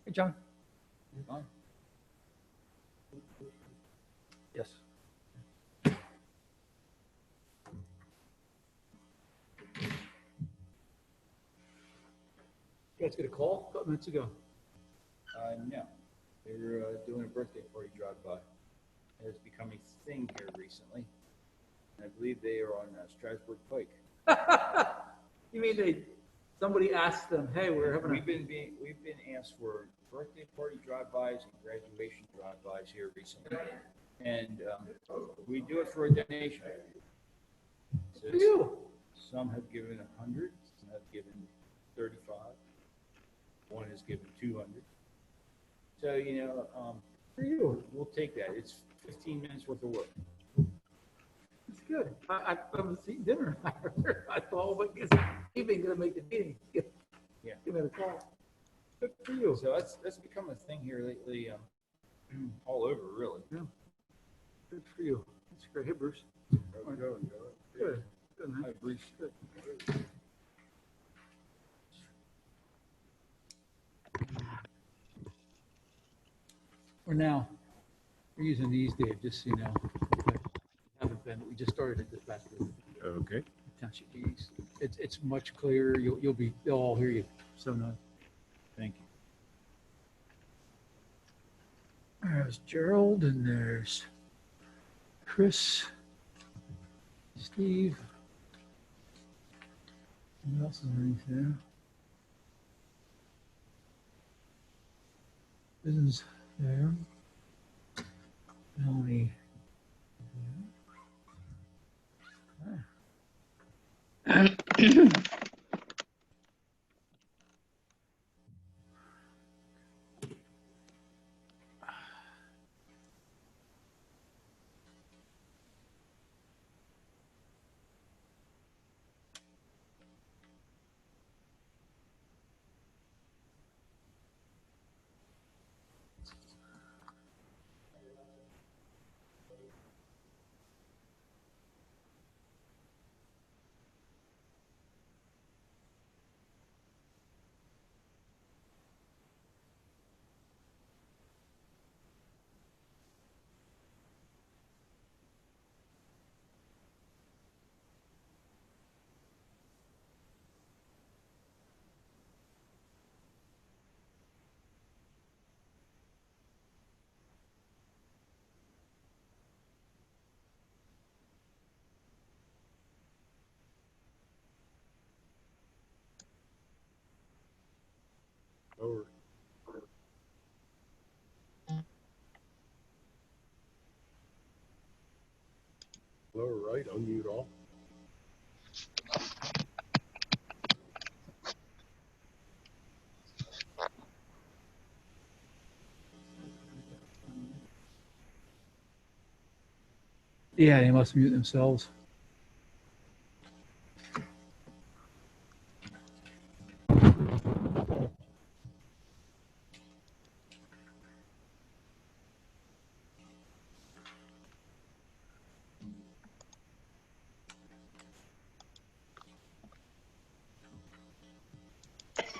Hey, John. Fine. Yes. You guys get a call a couple minutes ago. No, they were doing a birthday party drive-by. It has become a thing here recently. And I believe they are on Strasburg Pike. You mean somebody asked them, hey, we're having We've been asked for birthday party drive-bys and graduation drive-bys here recently, and we do it for a donation. So for you. some have given 100, some have given 35, one has given 200. So For you. we'll take that. It's 15 minutes worth of work. It's good. I was eating dinner. I thought, well, guess evening gonna make the meeting. Yeah. Give me a call. Good for you. So that's become a thing here lately, all over really. Yeah. Good for you. That's great. Hey, Bruce. How's it going, Joe? Good. Good, man. Hi, Bruce. Good. For now, we're using these, Dave, just so you know. But haven't been. We just started it this past week. Okay. Township meetings. It's much clearer. They'll all hear you. So nice. Thank you. There's Gerald and there's Chris, Steve. Who else is underneath there? Business there. Melanie. Lower. Lower right, unmute all. Yeah, they must mute themselves.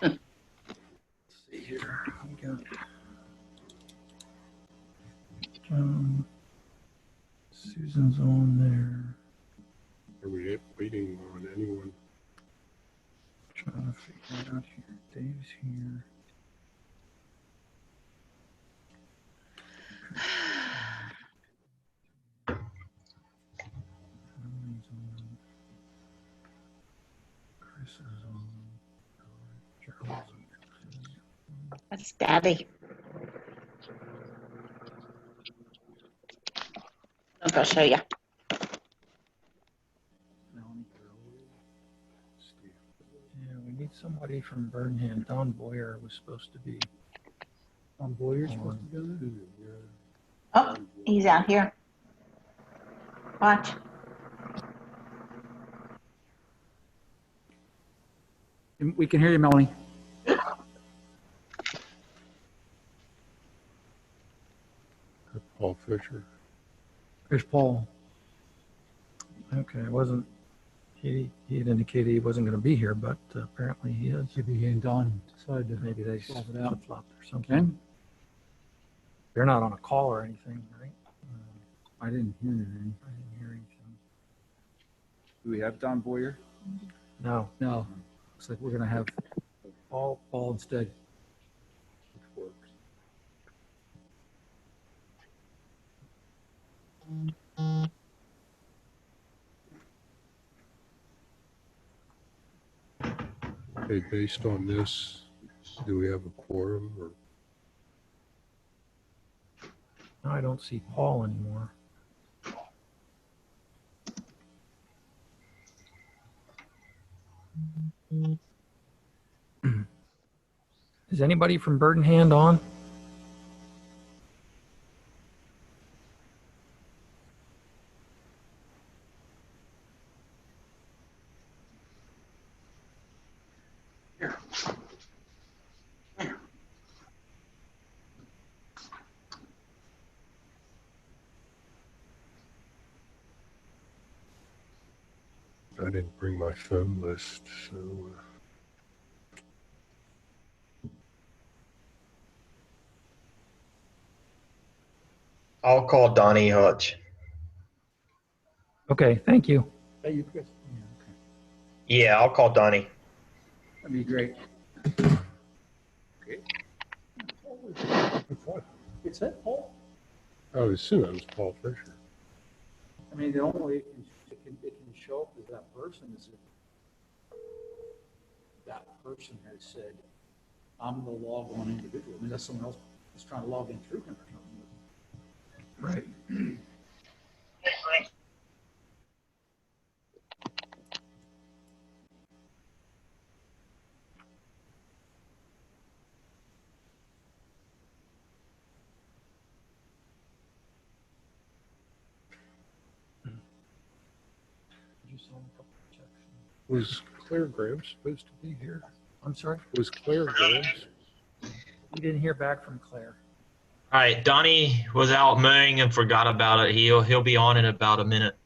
Let's see here. We got Susan's on there. Are we waiting on anyone? Trying to figure it out here. Dave's here. Emily's on. Chris is on. Gerald's on. That's Daddy. Look, I'll show you. Melanie. Steve. Yeah, we need somebody from Burnham. Don Boyer was supposed to be. Don Boyer's supposed to be on there? Susan, yeah. Oh, he's out here. Watch. We can hear you, Melanie. Paul Fisher. There's Paul. Okay, it wasn't. He had indicated he wasn't going to be here, but apparently he is. Maybe he and Don decided to Maybe they swap it out. flip-flopped or something. Okay, They're not on a call or anything, right? I didn't hear anything. I didn't hear anything. Do we have Don Boyer? No. No, looks like we're gonna have Paul instead. Which works. Okay, based on this, do we have a quorum or? No, I don't see Paul anymore. Is anybody from Bird in Hand on? I didn't bring my phone list, so I'll call Donnie Hutch. Okay, thank you. Hey, you, Chris? Yeah, okay. Yeah, I'll call Donnie. That'd be great. It's that Paul? I would assume that was Paul Fisher. I mean, the only way it can show up as that person is if that person has said, I'm the logged on individual. I mean, that's someone else is trying to log in through him or something. Right. Was Claire Graham supposed to be here? I'm sorry? Was Claire Graham? We didn't hear back from Claire. All right, Donnie was out mowing and forgot about it. He'll be on in about a minute.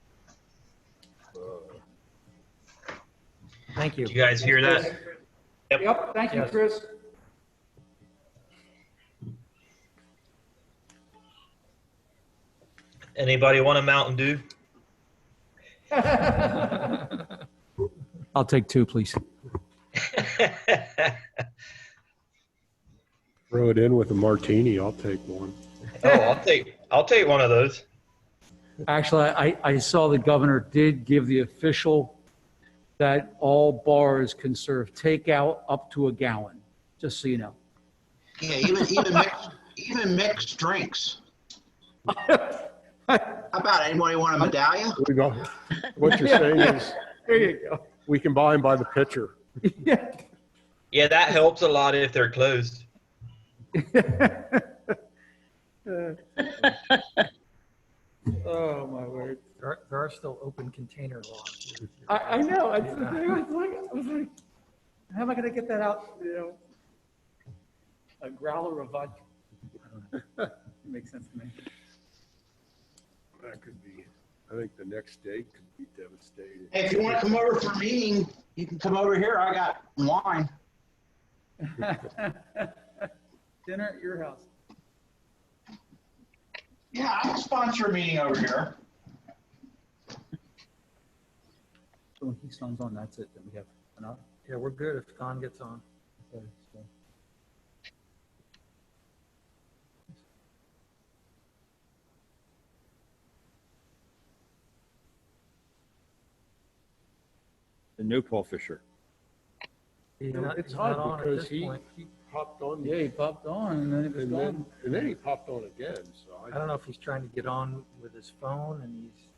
Thank you. Did you guys hear that? Yep, thank you, Yes. Chris. Anybody want a Mountain Dew? I'll take two, please. Throw it in with a martini. I'll take one. Oh, I'll take one of those. Actually, I saw the governor did give the official that all bars can serve takeout up to a gallon, just so you know. Yeah, even mixed drinks. How about anybody want a medallion? We got, what you're saying is There you go. we can buy them by the pitcher. Yeah. Yeah, that helps a lot if they're closed. Oh, my word. There are still open container laws. I know. I was like, how am I going to get that out? You know, a growler of vodka. I don't know. It makes sense to me. That could be, I think the next day could be devastating. Hey, if you want to come over for a meeting, you can come over here. I got wine. Dinner at your house. Yeah, I'll sponsor a meeting over here. So when he signs on, that's it. Then we have enough. Yeah, we're good if Don gets on. Okay, so. The new Paul Fisher. He's You know, not, it's he's not odd on at because this he point. popped on. Yeah, he popped on and then it was gone. and then he popped on again, so I don't know if he's trying to get on with his phone and he's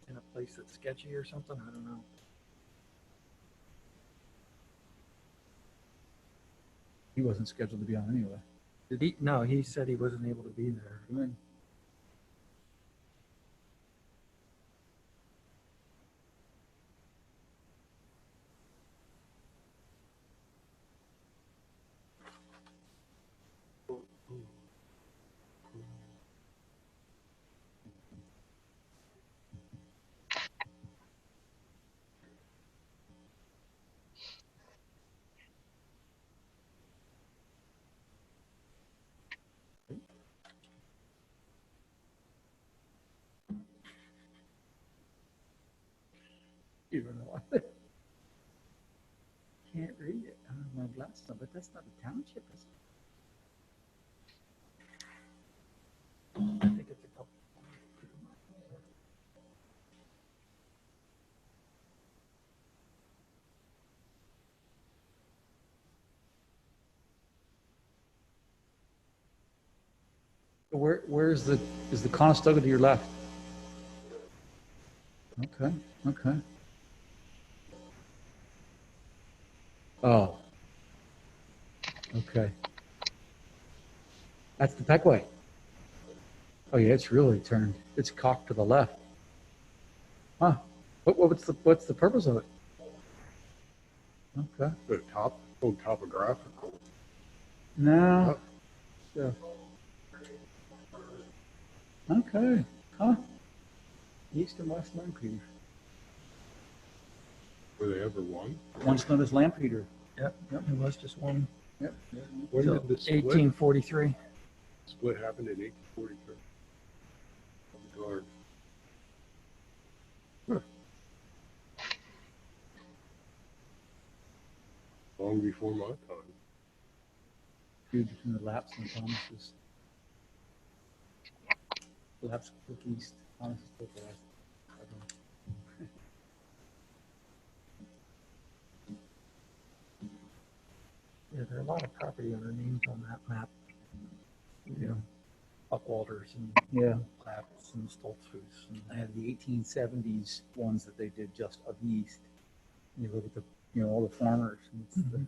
in a place that's sketchy or something. I don't know. He wasn't scheduled to be on anyway. Did he? No, he said he wasn't able to be there. Come in. even know. Can't read it. I don't have my glasses on, but that's not a township, is it? I think it's a couple. Where's is the Conestoga to your left? Okay, okay. Oh. Okay. That's the Peckway. Oh yeah, it's really turned. It's cocked to the left. Huh. What's the purpose of it? Okay. The topographical. No. Yeah. Okay. Huh. East and West Lampeter. Were they ever one? Once known as Lampeter. Yep, it was just one. Yep. When So, did the split, 1843. split happen in 1843? On the guard. Huh. Long before my time. Feud between the Laps and Thomases. Laps look east, Thomases look west. I don't know. Yeah, there are a lot of property owner names on that map. You know, Buckwalters and Yeah. Claps and Stoltzfus. And I have the 1870s ones that they did just of the east. You look at all the farmers, and it's the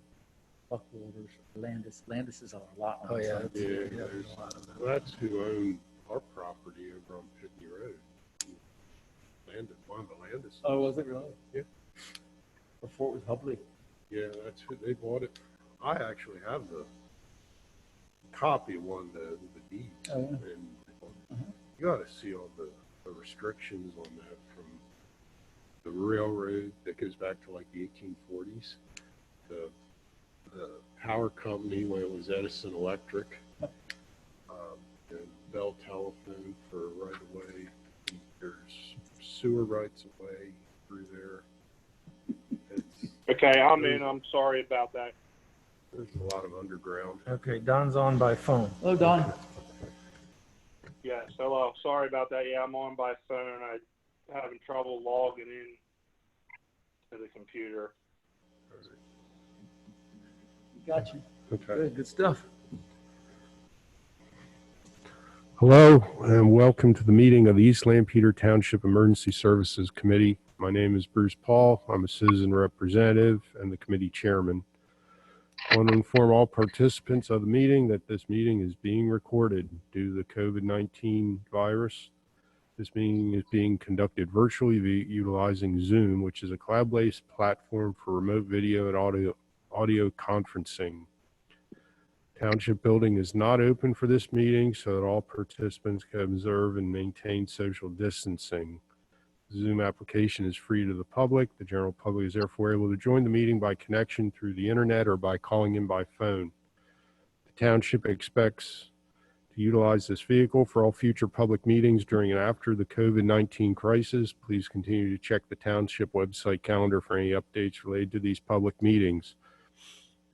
Buckwalders, Landis. Landis is a lot on Oh, the yeah, side. Yeah, there's there's, a lot of them. that's who owned our property over on Pitney Road. Landis, one of the Landis. Oh, was it really? Yeah. Before it was Hubley. Yeah, that's who they bought it. I actually have the copy of one, the deed. Oh, yeah. And Uh-huh. you got to see all the restrictions on that from the railroad that goes back to like the 1840s, the power company when it was Edison Electric, and Bell Telephone for right of way. There's sewer rights of way through there. It's, Okay, I'm in. I'm sorry about that. there's a lot of underground. Okay, Don's on by phone. Hello, Don. Yes, hello. Sorry about that. Yeah, I'm on by phone. I'm having trouble logging in to the computer. Got you. Okay. Good stuff. Hello and welcome to the meeting of the East Lampeter Township Emergency Services Committee. My name is Bruce Paul. I'm a citizen representative and the committee chairman. I want to inform all participants of the meeting that this meeting is being recorded due to the COVID-19 virus. This meeting is being conducted virtually via utilizing Zoom, which is a cloud-based platform for remote video and audio conferencing. Township building is not open for this meeting so that all participants can observe and maintain social distancing. The Zoom application is free to the public. The general public is therefore able to join the meeting by connection through the internet or by calling in by phone. The township expects to utilize this vehicle for all future public meetings during and after the COVID-19 crisis. Please continue to check the township website calendar for any updates related to these public meetings.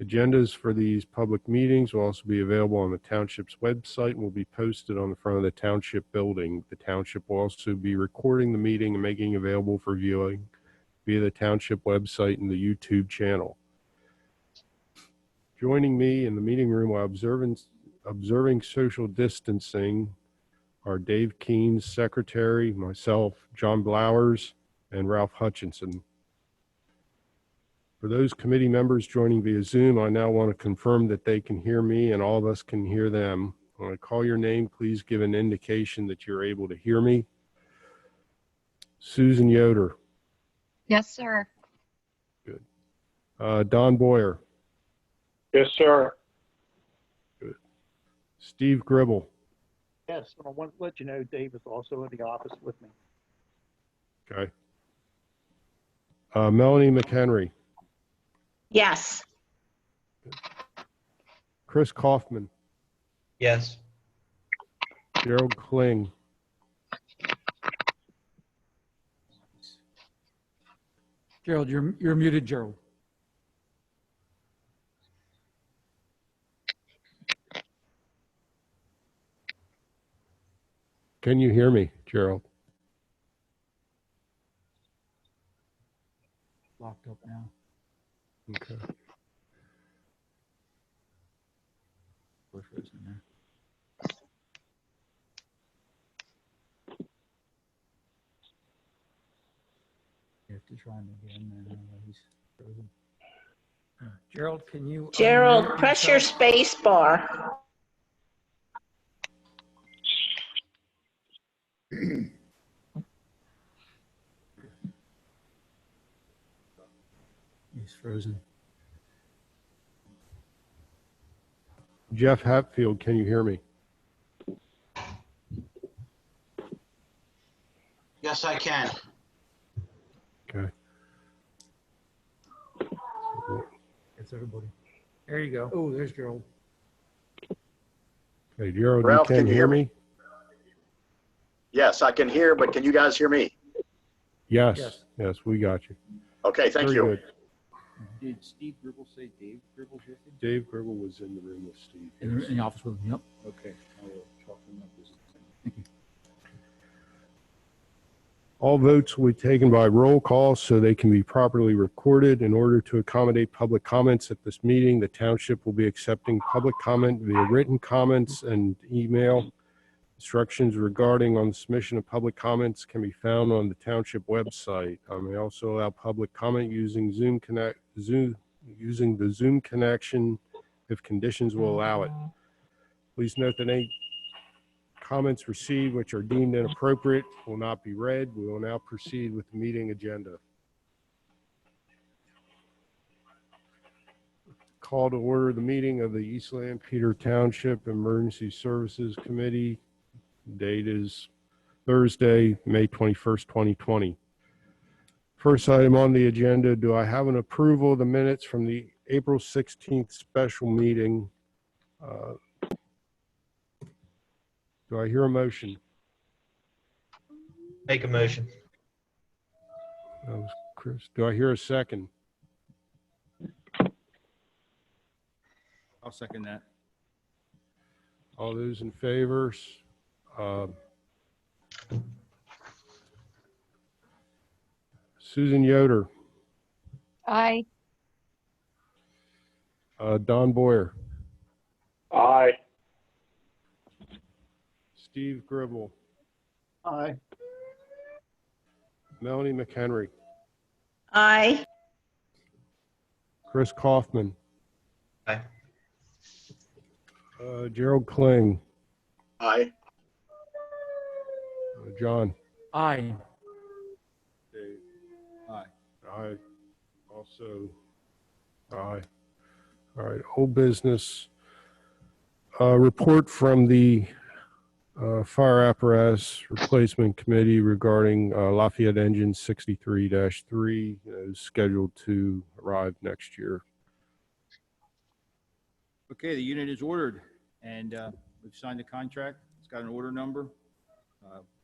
Agendas for these public meetings will also be available on the township's website and will be posted on the front of the township building. The township will also be recording the meeting and making available for viewing via the township website and the YouTube channel. Joining me in the meeting room while observing social distancing are Dave Keenes, secretary, myself, John Blowers, and Ralph Hutchinson. For those committee members joining via Zoom, I now want to confirm that they can hear me and all of us can hear them. When I call your name, please give an indication that you're able to hear me. Susan Yoder. Yes, sir. Good. Don Boyer. Yes, sir. Good. Steve Gribble. Yes, I want to let you know Dave is also in the office with me. Okay. Melanie McHenry. Yes. Chris Kaufman. Yes. Gerald Kling. Gerald, you're muted, Gerald. Can you hear me, Gerald? Locked up now. Okay. We're frozen there. You have to try him again, and he's frozen. Gerald, can you? Gerald, unmute press your yourself? space bar. He's frozen. Jeff Hatfield, can you hear me? Yes, I can. Okay. It's everybody. There you go. Oh, there's Gerald. Okay, Gerald, Ralph, you can hear me? Yes, I can hear, but can you guys hear me? Yes, Yes. yes, we got you. Okay, thank Very you. good. Did Steve Gribble say Dave Gribble's with him? Dave Gribble was in the room with Steve. In the office with him, yep. Okay, I will chalk him up as. All votes will be taken by roll call so they can be properly recorded. In order to accommodate public comments at this meeting, the township will be accepting public comment via written comments and email. Instructions regarding on the submission of public comments can be found on the township website. I may also allow public comment using using the Zoom connection if conditions will allow it. Please note that any comments received which are deemed inappropriate will not be read. We will now proceed with the meeting agenda. Call to order the meeting of the East Lampeter Township Emergency Services Committee. Date is Thursday, May 21st, 2020. First item on the agenda, do I have an approval of the minutes from the April 16th special meeting? Do I hear a motion? Make a motion. That was Chris. Do I hear a second? I'll second that. All those in favor? Susan Yoder, Aye. Don Boyer, Aye. Steve Gribble, Aye. Melanie McHenry, Aye. Chris Kaufman, Aye. Gerald Kling, Aye. John. Aye. Dave. Aye. Aye. Also, aye. All right, old business. Report from the Fire Apparatus Replacement Committee regarding Lafayette Engine 63-3 is scheduled to arrive next year. Okay, the unit is ordered, and we've signed the contract. It's got an order number.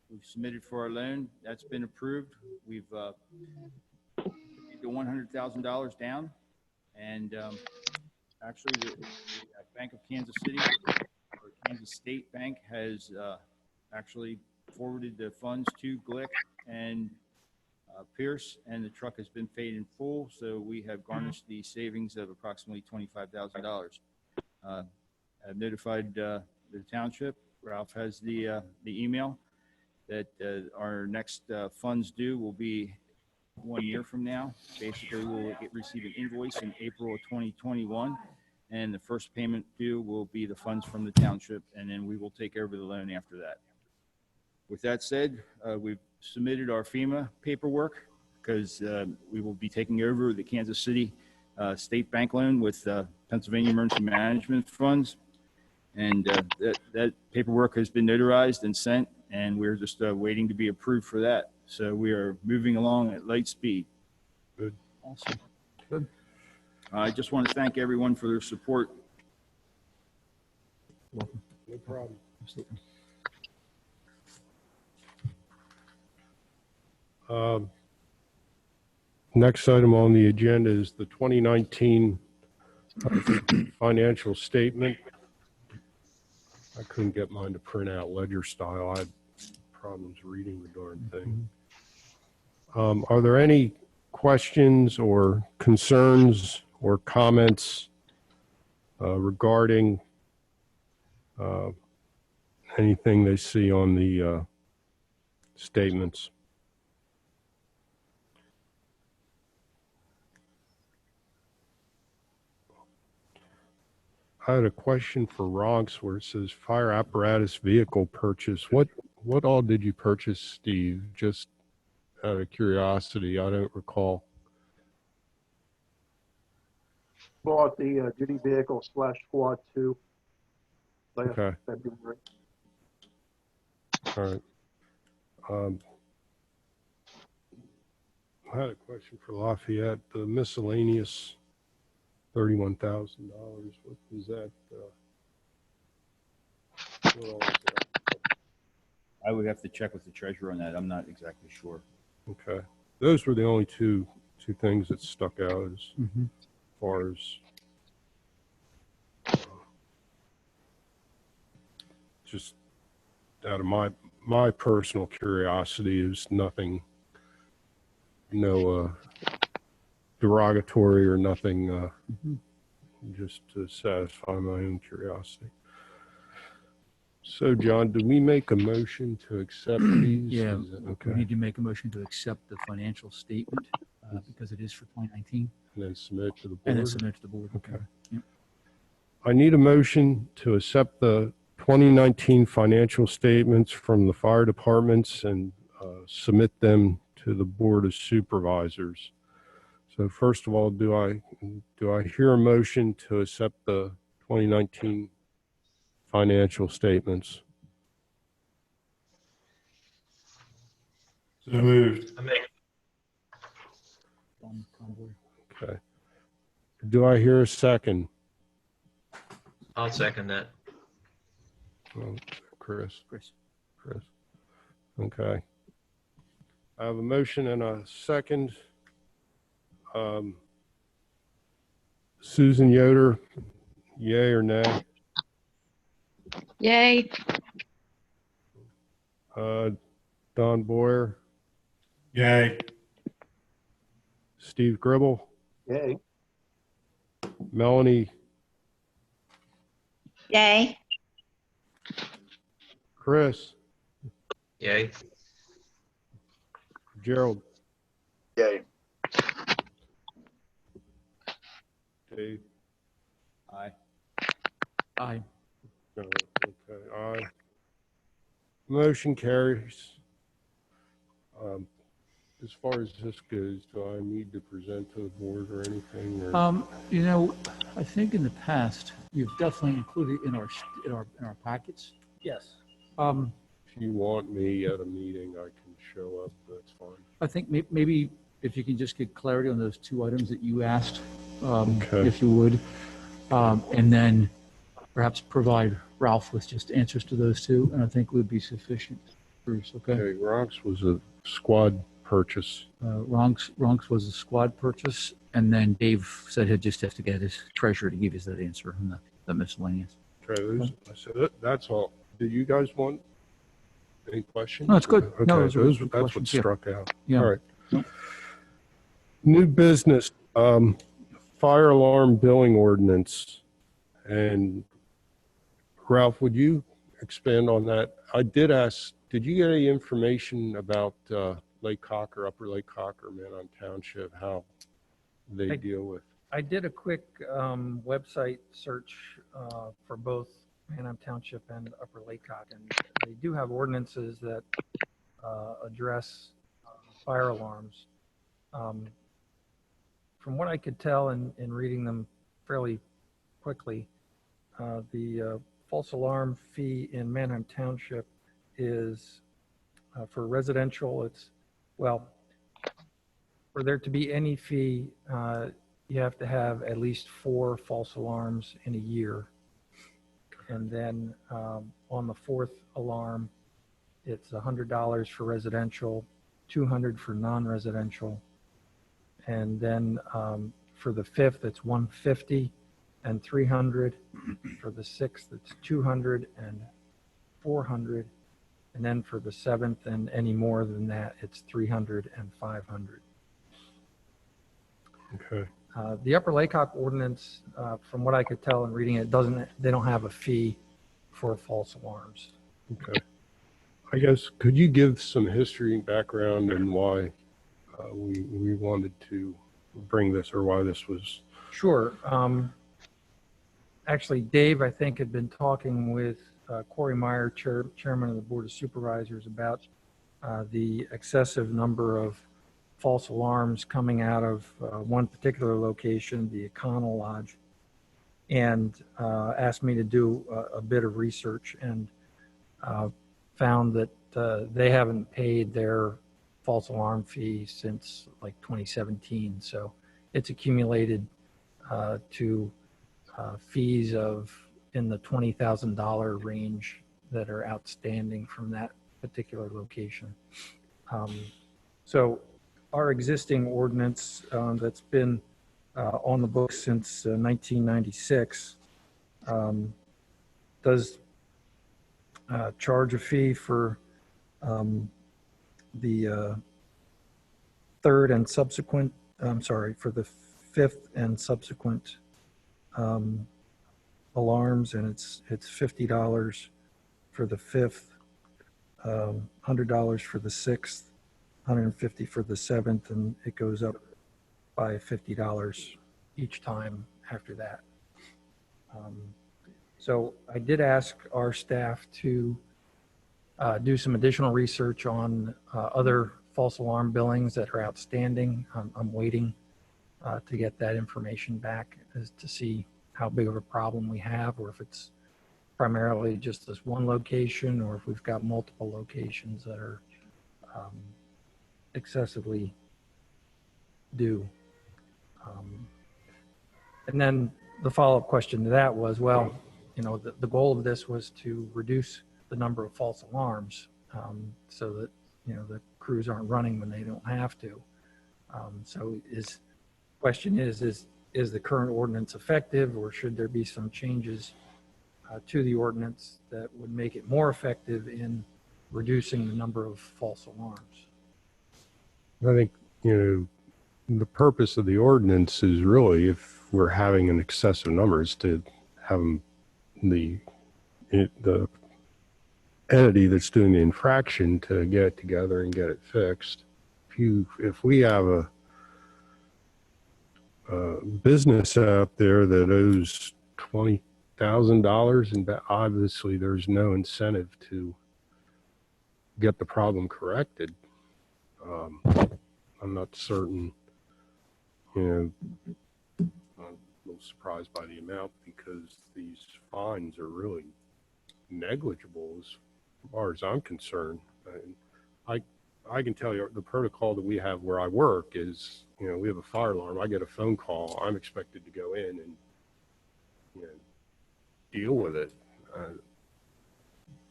We've submitted for our loan. That's been approved. We've paid the $100,000 down, and actually, the Bank of Kansas City, or Kansas State Bank, has actually forwarded the funds to Glick and Pierce, and the truck has been paid in full. So we have garnished the savings of approximately $25,000. I've notified the township. Ralph has the email that our next funds due will be 1 year from now. Basically, we'll receive an invoice in April of 2021, and the first payment due will be the funds from the township, and then we will take over the loan after that. With that said, we've submitted our FEMA paperwork because we will be taking over the Kansas City State Bank loan with Pennsylvania Emergency Management Funds. And that paperwork has been notarized and sent, and we're just waiting to be approved for that. So we are moving along at light speed. Good. Awesome. Good. I just want to thank everyone for their support. Welcome. No problem. Absolutely. Next item on the agenda is the 2019 financial statement. I couldn't get mine to print out ledger style. I had problems reading the darn thing. Are there any questions or concerns or comments regarding anything they see on the statements? I had a question for Ronks where it says fire apparatus vehicle purchase. What all did you purchase, Steve? Just out of curiosity, I don't recall. Bought the duty vehicle / squad 2 last Okay. February. All right. I had a question for Lafayette. The miscellaneous $31,000. What was that? What all was that? I would have to check with the treasurer on that. I'm not exactly sure. Okay. Those were the only two things that stuck out as far as just out of my personal curiosity. Is nothing, no derogatory or nothing, just to satisfy my own curiosity. So, John, do we make a motion to accept these? Yeah, Is it- we okay. need to make a motion to accept the financial statement because it is for 2019 And then submit it to the board? and then submit to the board. Okay. Yep. I need a motion to accept the 2019 financial statements from the fire departments and submit them to the Board of Supervisors. So first of all, do I hear a motion to accept the 2019 financial statements? So moved. I make Okay. Do I hear a second? I'll second that. Oh, Chris. Chris. Okay. I have a motion and a second. Susan Yoder, yay or nay? Yay. Don Boyer, Yay. Steve Gribble, Yay. Melanie, Yay. Chris, Yay. Gerald, Yay. Dave. Aye. Aye. Okay, aye. Motion carries. As far as this goes, do I need to present to the board or anything? Or? You know, I think in the past, you've definitely included in our packets. Yes. If you want me at a meeting, I can show up. That's fine. I think maybe if you can just get clarity on those two items that you asked, Okay. if you would, and then perhaps provide Ralph with just answers to those two, and I think would be sufficient. Bruce, okay? Okay, Ronks was a squad purchase. Ronks was a squad purchase, and then Dave said he'd just have to get his treasurer to give us that answer on the miscellaneous. Okay, I said that's all. Do you guys want any questions? No, it's good. Okay, No, those are good that's what questions, yeah. struck out. Yeah. All right. New business, fire alarm billing ordinance. And Ralph, would you expand on that? I did ask, did you get any information about Lake Cocker, Upper Lake Cocker, Manheim Township, how they deal with? I did a quick website search for both Manheim Township and Upper Lake Cock, and they do have ordinances that address fire alarms. From what I could tell in reading them fairly quickly, the false alarm fee in Manheim Township is for residential, it's, well, for there to be any fee, you have to have at least 4 false alarms in a year. And then on the 4th alarm, it's $100 for residential, $200 for non-residential, And then for the 5th, it's 150 and 300. For the 6th, it's 200 and 400. And then for the 7th and any more than that, it's 300 and 500. Okay. The Upper Laycock ordinance, from what I could tell in reading it, they don't have a fee for false alarms. Okay. I guess, could you give some history and background and why we wanted to bring this, or why this was? Sure. Actually, Dave, I think, had been talking with Corey Meyer, chairman of the Board of Supervisors, about the excessive number of false alarms coming out of one particular location, the Econo Lodge, and asked me to do a bit of research, and found that they haven't paid their false alarm fee since like 2017. So it's accumulated to fees of in the $20,000 range that are outstanding from that particular location. So our existing ordinance that's been on the books since 1996 does charge a fee for the third and subsequent, for the 5th and subsequent alarms, and it's $50 for the 5th, $100 for the 6th, $150 for the 7th, and it goes up by $50 each time after that. So I did ask our staff to do some additional research on other false alarm billings that are outstanding. I'm waiting to get that information back as to see how big of a problem we have, or if it's primarily just this one location, or if we've got multiple locations that are excessively due. And then the follow-up question to that was, well, you know, the goal of this was to reduce the number of false alarms so that, you know, the crews aren't running when they don't have to. So question is the current ordinance effective, or should there be some changes to the ordinance that would make it more effective in reducing the number of false alarms? I think, you know, the purpose of the ordinance is really, if we're having an excessive number, is to have the entity that's doing the infraction to get it together and get it fixed. If we have a business out there that owes $20,000, and obviously there's no incentive to get the problem corrected. I'm not certain, you know, I'm a little surprised by the amount, because these fines are really negligible as far as I'm concerned. I can tell you the protocol that we have where I work is, you know, we have a fire alarm. I get a phone call. I'm expected to go in and, you know, deal with it.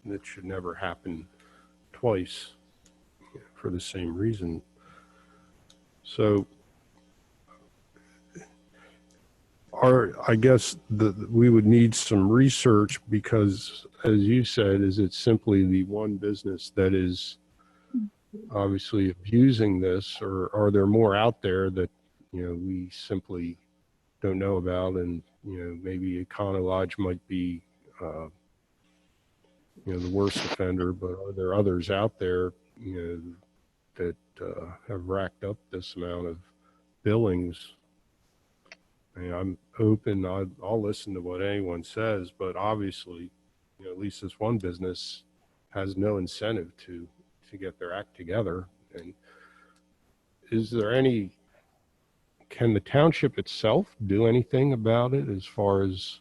That should never happen twice for the same reason. So I guess we would need some research, because, as you said, is it simply the one business that is obviously abusing this, or are there more out there that, you know, we simply don't know about? And, you know, maybe Econo Lodge might be, you know, the worst offender, but are there others out there, you know, that have racked up this amount of billings? I mean, I'm open. I'll listen to what anyone says, but obviously, you know, at least this one business has no incentive to get their act together. And is there can the township itself do anything about it, as far as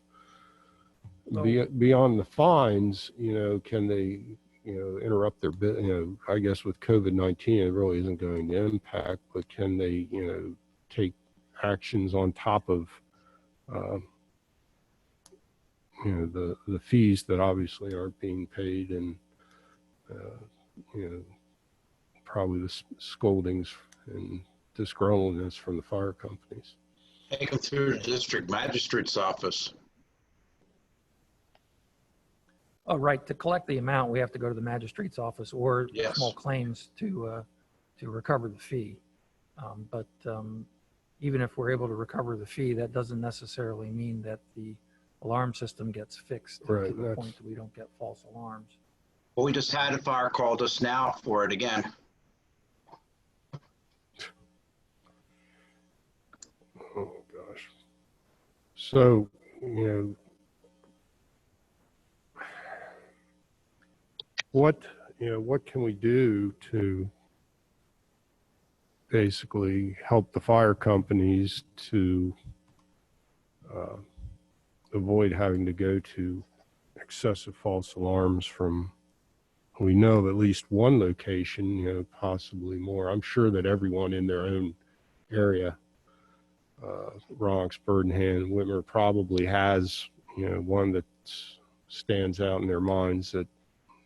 beyond the fines? You know, can they, you know, interrupt their, you know, I guess with COVID-19, it really isn't going to impact, but can they, you know, take actions on top of, you know, the fees that obviously aren't being paid, and, you know, probably the scoldings and disgruntledness from the fire companies. Take them through the district magistrate's office. Oh, right. To collect the amount, we have to go to the magistrate's office or Yes. small claims to recover the fee. But even if we're able to recover the fee, that doesn't necessarily mean that the alarm system gets fixed Right, to the that's- point that we don't get false alarms. Well, we just had a fire call just now for it again. Oh, gosh. So, you know, what can we do to basically help the fire companies to avoid having to go to excessive false alarms from, we know of at least one location, you know, possibly more. I'm sure that everyone in their own area, Bronx, Burdenham, Whitmer, probably has, you know, one that stands out in their minds that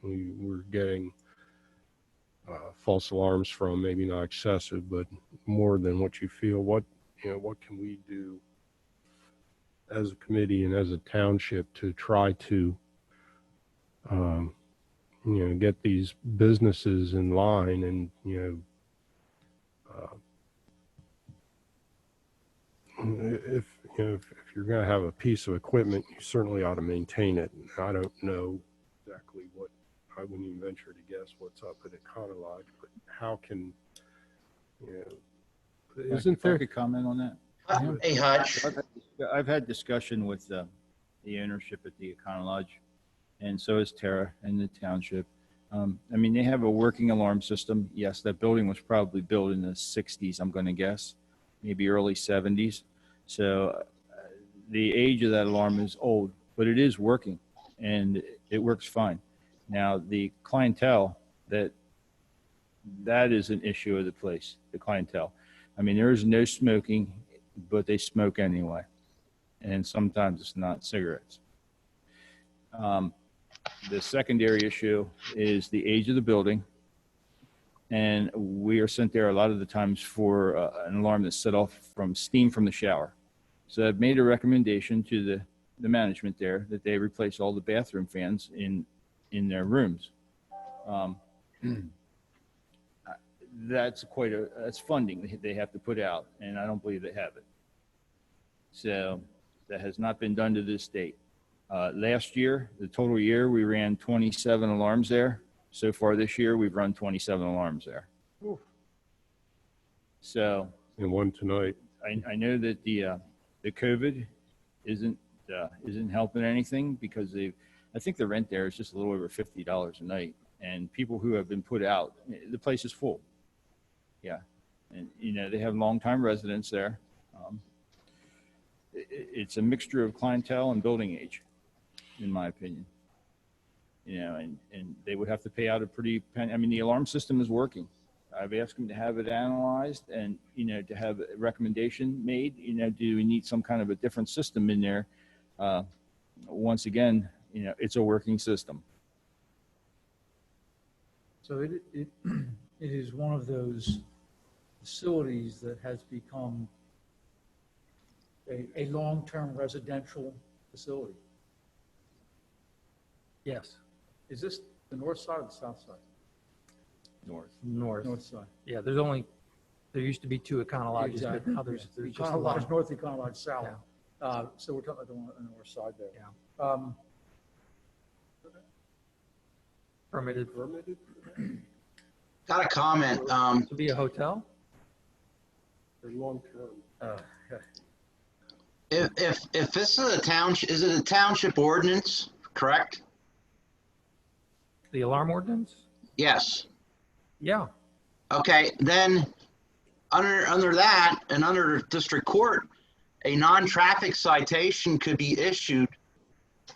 we're getting false alarms from, maybe not excessive, but more than what you feel. What can we do as a committee and as a township to try to, get these businesses in line and, if you're going to have a piece of equipment, you certainly ought to maintain it. I don't know exactly what, I wouldn't even venture to guess what's up at Econolodge, but how can, isn't If I there? could comment on that? Hey, Hutch. I've had discussion with the ownership at the Econo Lodge, and so is Tara and the township. I mean, they have a working alarm system. Yes, that building was probably built in the 60s, I'm going to guess, maybe early 70s. So the age of that alarm is old, but it is working, and it works fine. Now, the clientele, that is an issue of the place, the clientele. I mean, there is no smoking, but they smoke anyway. And sometimes it's not cigarettes. The secondary issue is the age of the building. And we are sent there a lot of the times for an alarm that's set off from steam from the shower. So I've made a recommendation to the management there that they replace all the bathroom fans in their rooms. That's that's funding they have to put out, and I don't believe they have it. So that has not been done to this date. Last year, the total year, we ran 27 alarms there. So far this year, we've run 27 alarms there. Oof. So, And one tonight. I know that the COVID isn't helping anything because I think the rent there is just a little over $50 a night, and people who have been put out, the place is full. Yeah, and they have longtime residents there. It's a mixture of clientele and building age, in my opinion. And they would have to pay out a pretty penny. I mean, the alarm system is working. I've asked them to have it analyzed and, to have a recommendation made. Do we need some kind of a different system in there? Once again, it's a working system. So it is one of those facilities that has become a long-term residential facility. Yes, Is this the north side or the south side? North. north. North side. Yeah, there used to be two Econo Lodges, but now there's just Econo one. Lodge North, Econo Lodge South. Yeah. So we're talking about the one on the north side there. Yeah. Permitted Got a comment. to be a hotel? They're long-term. If this is a township, is it a township ordinance, correct? The alarm ordinance? Yes. Yeah. Okay, then under that and under district court, a non-traffic citation could be issued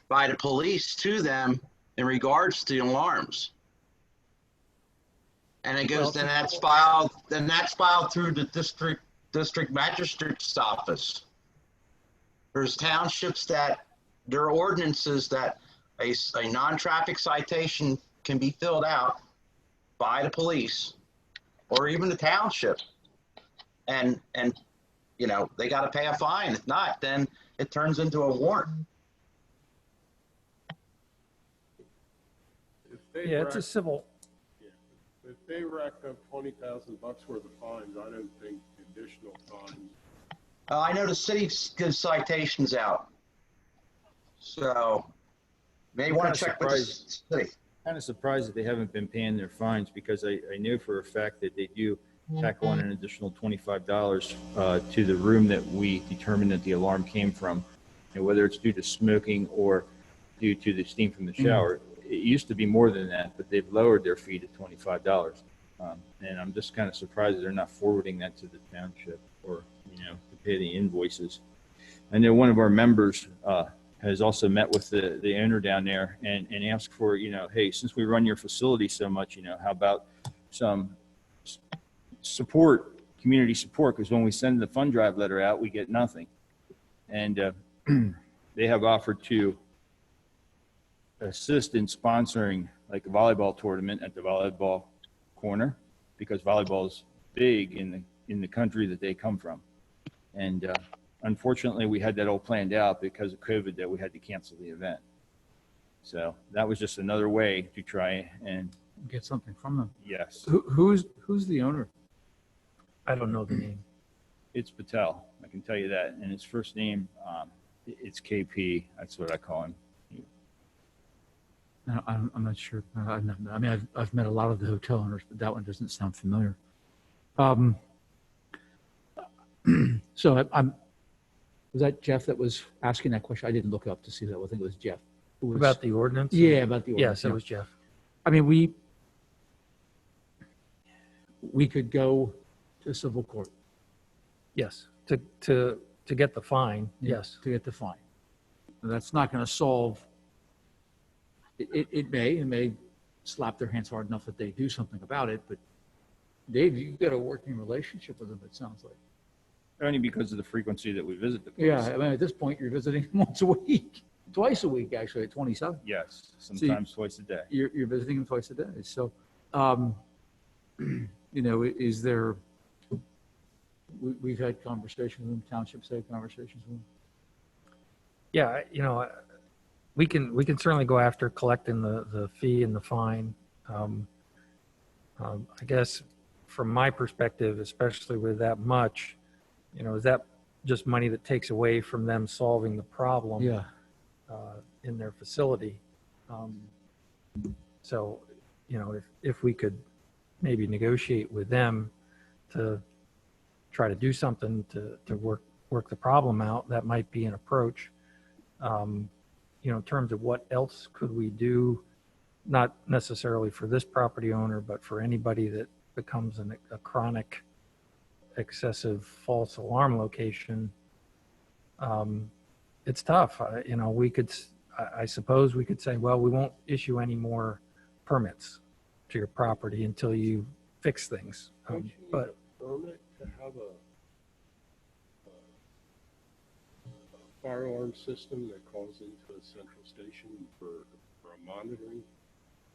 by the police to them in regards to alarms. And it goes, then that's filed through the district magistrate's office. There's townships that there are ordinances that a non-traffic citation can be filled out by the police or even the township. and, you know, they got to pay a fine. If not, then it turns into a warrant. If they Yeah, it's a rack- civil, If they rack up $20,000 worth of fines, I don't think additional fines. I know the city gives citations out. So may I'm want to kinda check with the surprised. city. Kind of surprised that they haven't been paying their fines because I know for a fact that they do tack on an additional $25 to the room that we determined that the alarm came from. And whether it's due to smoking or due to the steam from the shower, it used to be more than that, but they've lowered their fee to $25. And I'm just kind of surprised that they're not forwarding that to the township or, you know, to pay the invoices. I know one of our members has also met with the owner down there and asked for, you know, hey, since we run your facility so much, you know, how about some support, community support? Because when we send the fund drive letter out, we get nothing. And they have offered to assist in sponsoring like a volleyball tournament at the volleyball corner, because volleyball is big in the country that they come from. And unfortunately, we had that all planned out because of COVID that we had to cancel the event. So that was just another way to try and, Get something from them. yes, Who's the owner? I don't know the name. it's Patel. I can tell you that. And his first name, it's KP. That's what I call him. I'm not sure. I mean, I've met a lot of the hotel owners, but that one doesn't sound familiar. So was that Jeff that was asking that question? I didn't look up to see that. I think it was Jeff. Who was- About the ordinance? Yeah, about the ordinance. Yes, it was Jeff. I mean, we could go to civil court. Yes, to get the fine, yes. To get the fine. That's not going to solve, it may slap their hands hard enough that they do something about it, but Dave, you've got a working relationship with them, it sounds like. Only because of the frequency that we visit the place. Yeah, I mean, at this point, you're visiting once a week, twice a week, actually, at 27. Yes, sometimes twice a day. You're visiting them twice a day. So, you know, is there, we've had conversations with them, townships had conversations with them. Yeah, you know, we can certainly go after collecting the fee and the fine. I guess from my perspective, especially with that much, you know, is that just money that takes away from them solving the problem Yeah. in their facility? So, you know, if we could maybe negotiate with them to try to do something to work the problem out, that might be an approach. You know, in terms of what else could we do, not necessarily for this property owner, but for anybody that becomes a chronic excessive false alarm location, it's tough. You know, I suppose we could say, well, we won't issue any more permits to your property until you fix things. Don't you need But a permit to have a fire alarm system that calls into a central station for a monitoring?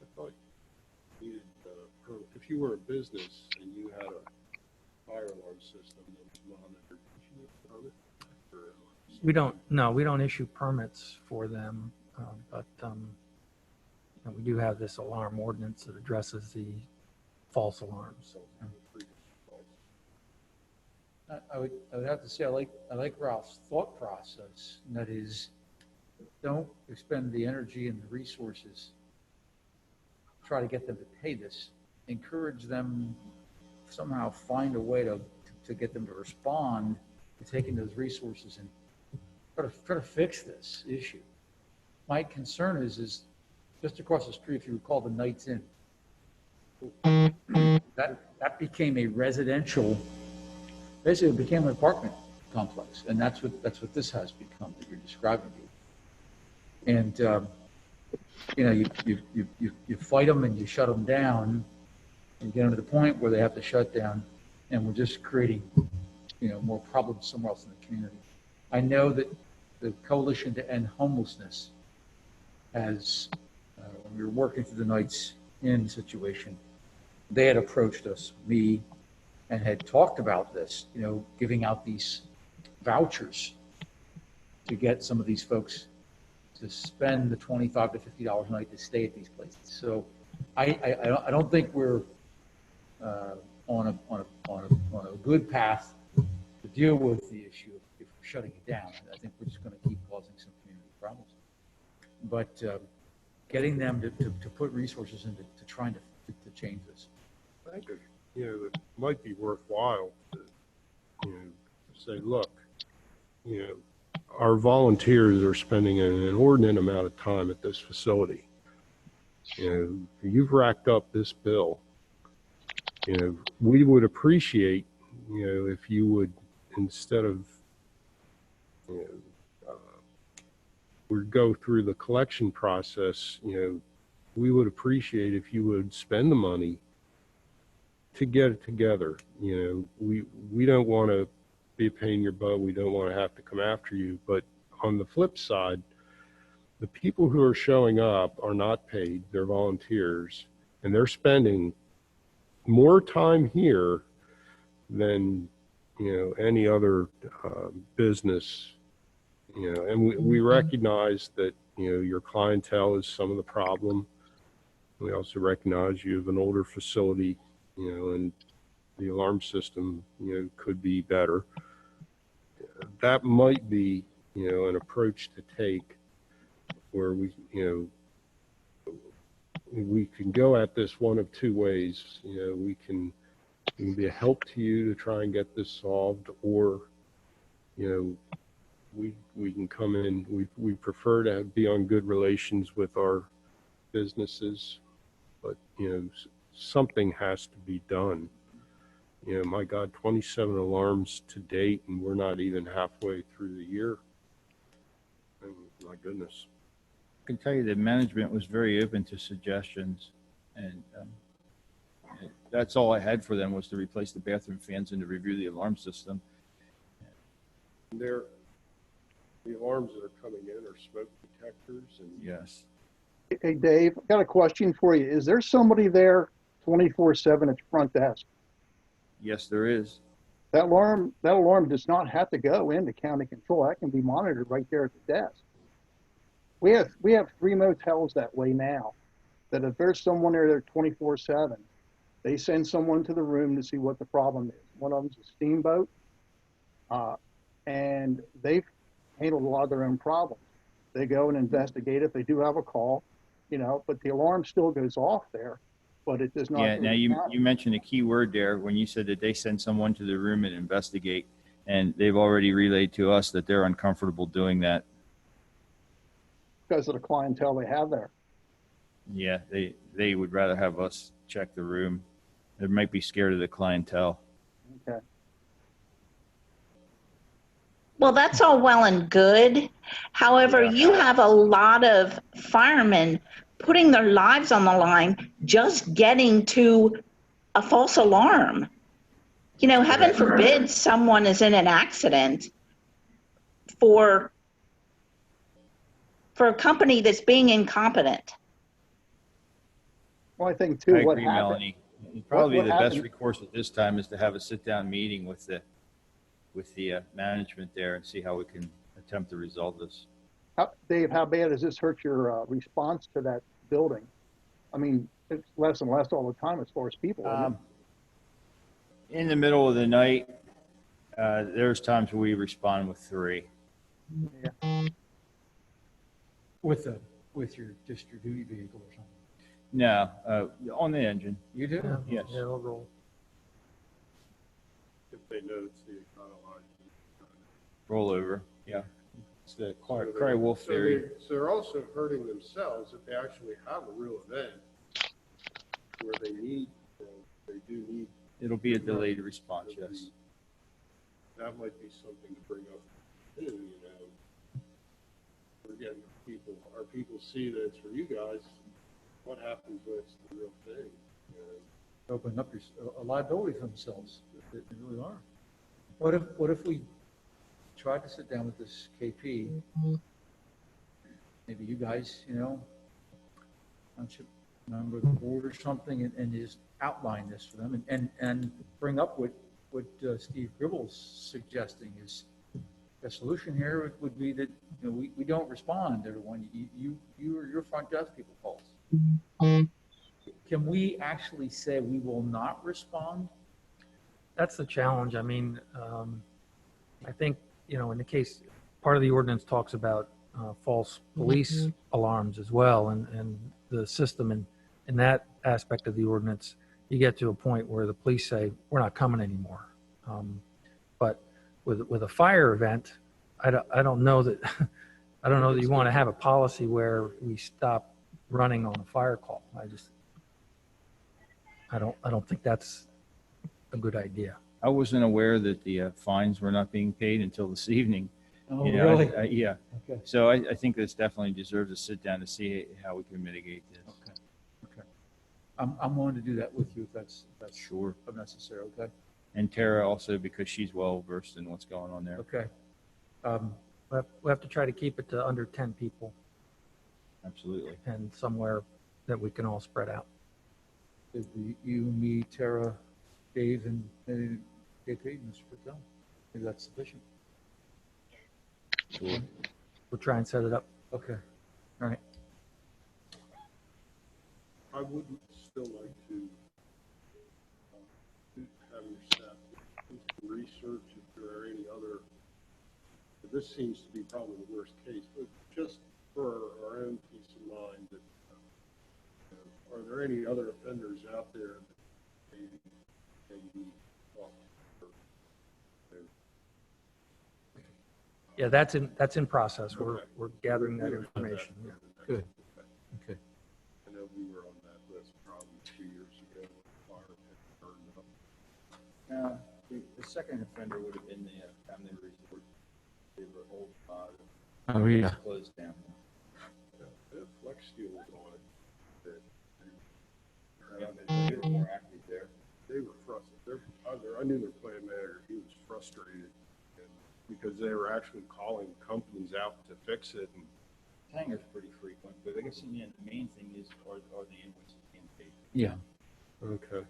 I thought you needed a permit. If you were a business and you had a fire alarm system that was monitored, did you need a permit? we don't issue permits for them, but you know, we do have this alarm ordinance that addresses the false alarms. I would have to say, I like Ralph's thought process, and that is, don't expend the energy and the resources, try to get them to pay this, encourage them, somehow find a way to get them to respond to taking those resources and try to fix this issue. My concern is just across the street, if you recall, the Knights Inn. That became a residential, basically it became an apartment complex, and that's what this has become that you're describing. And you know, you fight them and you shut them down, and get them to the point where they have to shut down, and we're just creating, you know, more problems somewhere else in the community. I know that the Coalition to End Homelessness has, when we were working through the Knights Inn situation, they had approached us, me, and had talked about this, giving out these vouchers to get some of these folks to spend the $25 to $50 a night to stay at these places. So I don't think we're on a good path to deal with the issue if we're shutting it down. I think we're just going to keep causing some community problems. But getting them to put resources into trying to change this. I think it might be worthwhile to say, look, our volunteers are spending an inordinate amount of time at this facility. You've racked up this bill. We would appreciate, if you would, instead of, we go through the collection process, we would appreciate if you would spend the money to get it together. We don't want to be a pain in your butt. We don't want to have to come after you. But on the flip side, the people who are showing up are not paid. They're volunteers, and they're spending more time here than any other business. And we recognize that your clientele is some of the problem. We also recognize you have an older facility, and the alarm system could be better. That might be an approach to take, where we can go at this one of two ways. We can be a help to you to try and get this solved, or we can come in. We prefer to be on good relations with our businesses, but something has to be done. My God, 27 alarms to date, and we're not even halfway through the year. My goodness. I can tell you that management was very open to suggestions, and that's all I had for them, was to replace the bathroom fans and to review the alarm system. The alarms that are coming in are smoke detectors, and Yes. Hey, Dave, I've got a question for you. Is there somebody there 24/7 at the front desk? Yes, there is. That alarm does not have to go into county control. That can be monitored right there at the desk. We have 3 motels that way now, that if there's someone there 24/7, they send someone to the room to see what the problem is. One of them's a Steamboat, and they've handled a lot of their own problems. They go and investigate if they do have a call, but the alarm still goes off there, but it does not. Yeah, now you mentioned a key word there when you said that they send someone to the room and investigate, and they've already relayed to us that they're uncomfortable doing that. Because of the clientele they have there. Yeah, they would rather have us check the room. They might be scared of the clientele. Okay. Well, that's all well and good. However, you have a lot of firemen putting their lives on the line just getting to a false alarm. Heaven forbid someone is in an accident for a company that's being incompetent. Well, I think too, I what agree, happened, Melanie. Probably what the best happened- recourse at this time is to have a sit-down meeting with the management there and see how we can attempt to resolve this. Dave, how bad has this hurt your response to that building? I mean, it's less and less all the time as far as people. isn't it? In the middle of the night, there's times where we respond with 3. With your duty vehicle or something. No, on the engine. You do? Yeah, Yes. yeah, it'll roll. if they notice the econoline. Rollover. Yeah. It's the cry So wolf theory. they're also hurting themselves if they actually have a real event where they need, they do need. It'll be a delayed response, yes. That might be something to bring up too, We're getting our people see that it's for you guys. What happens when it's the real thing? Opening up a liability for themselves. They really are. What if we tried to sit down with this KP? Maybe you guys, township member of the board or something and just outline this for them and bring up what Steve Gribble's suggesting is the solution here would be that, you know, we don't respond to everyone. You or your front desk people calls. Can we actually say we will not respond? That's the challenge. I mean, I think, you know, in the case, part of the ordinance talks about false police alarms as well, and the system in that aspect of the ordinance, you get to a point where the police say, we're not coming anymore. But with a fire event, I don't know that I don't know that you want to have a policy where we stop running on a fire call. I don't think that's a good idea. I wasn't aware that the fines were not being paid until this evening. Oh, You know, really? yeah. Okay. So I think this definitely deserves a sit down to see how we can mitigate this. Okay. I'm willing to do that with you if that's Sure. necessary. Okay. And Tara also, because she's well versed in what's going on there. Okay. We have to try to keep it to under 10 people Absolutely. and somewhere that we can all spread out. It'd be you, me, Tara, Dave, and maybe KP, Mr. Patel. Maybe that's sufficient. Sure. We'll try and set it up. Okay. All right. I would still like to have your staff do some research if there are any other, this seems to be probably the worst case, but just for our own peace of mind, that are there any other offenders out there that maybe talk to? Yeah, that's in process. Okay. We're gathering that information. Yeah. Good. Okay. I know we were on that list probably 2 years ago when the fire had burned up. The second offender would have been the family resort. They were old. Oh, yeah. Closed down. They had Flex Steel was on it. Yeah, they were more active there. They were frustrated. I knew their plant manager. He was frustrated because they were actually calling companies out to fix it. And Tanger's pretty frequent, but I guess in the end, the main thing is are the invoices being paid. Yeah. okay,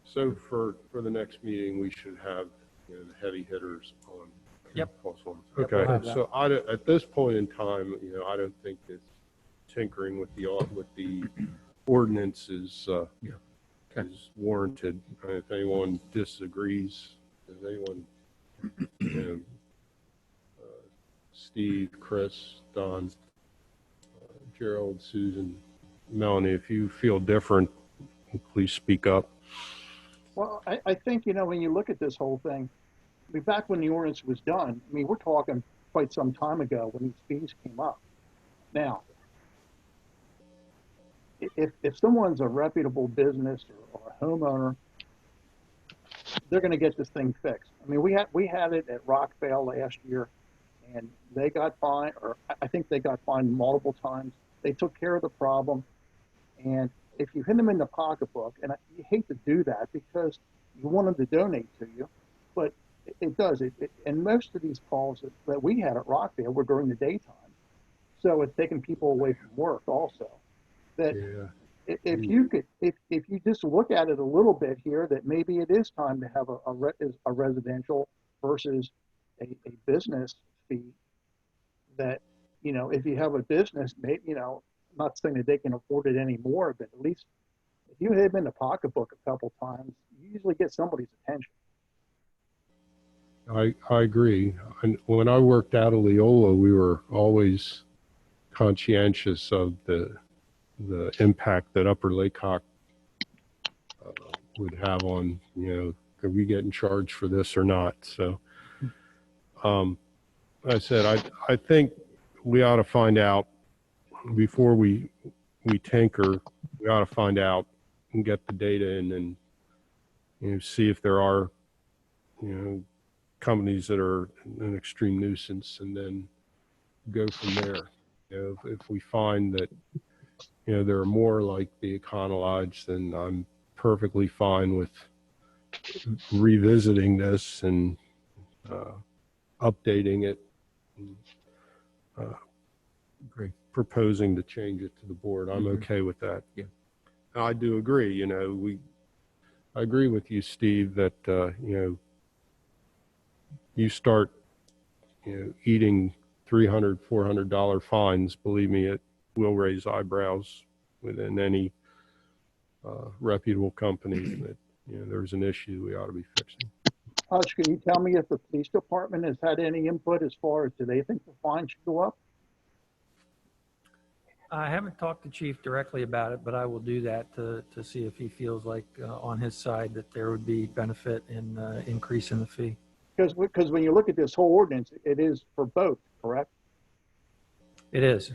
so for the next meeting, we should have the heavy hitters on. Yep. False alarms. Yep, Okay, we'll have that. so at this point in time, I don't think that tinkering with the ordinance is is warranted. If anyone disagrees, if anyone, Steve, Chris, Don, Gerald, Susan, Melanie, if you feel different, please speak up. Well, I think, when you look at this whole thing, back when the ordinance was done, we're talking quite some time ago when these fees came up. Now, if someone's a reputable business or a homeowner, they're going to get this thing fixed. We had it at Rockvale last year, and they got fined, or I think they got fined multiple times. They took care of the problem, and if you hit them in the pocketbook, and you hate to do that because you want them to donate to you, but it does. And most of these calls that we had at Rockvale were during the daytime, so it's taking people away from work also. That if you just look at it a little bit here, that maybe it is time to have a residential versus a business fee. That if you have a business, maybe I'm not saying that they can afford it anymore, but at least if you hit them in the pocketbook a couple times, you usually get somebody's attention. I agree. And when I worked out of Leola, we were always conscientious of the impact that Upper Laycock would have on, could we get in charge for this or not? So, I said, I think we ought to find out before we tinker. We ought to find out and get the data in and see if there are, companies that are an extreme nuisance, and then go from there. If we find that there are more like the Econolodge, then I'm perfectly fine with revisiting this and updating it, and, Great. proposing to change it to the board. I'm okay with that. Yeah. I do agree, I agree with you, Steve, that, you start, eating $300, $400 fines, believe me, it will raise eyebrows within any reputable company that, there's an issue we ought to be fixing. Hush, can you tell me if the police department has had any input as far as do they think the fine should go up? I haven't talked to Chief directly about it, but I will do that to see if he feels like on his side that there would be benefit in increasing the fee. Because when you look at this whole ordinance, it is for both, correct? It is.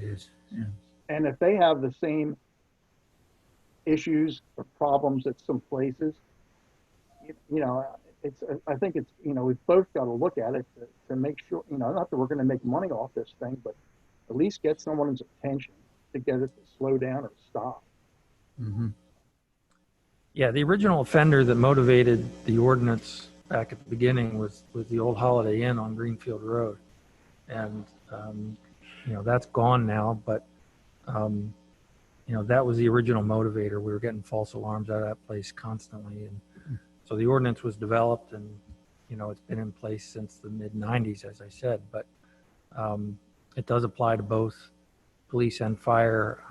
And if they have the same issues or problems at some places, I think it's, we've both got to look at it to make sure, not that we're going to make money off this thing, but at least get someone's attention to get it to slow down or stop. Mm-hmm. Yeah, the original offender that motivated the ordinance back at the beginning was the old Holiday Inn on Greenfield Road. And, that's gone now, but, that was the original motivator. We were getting false alarms out of that place constantly. And so the ordinance was developed and, it's been in place since the mid-90s, as I said, but it does apply to both police and fire.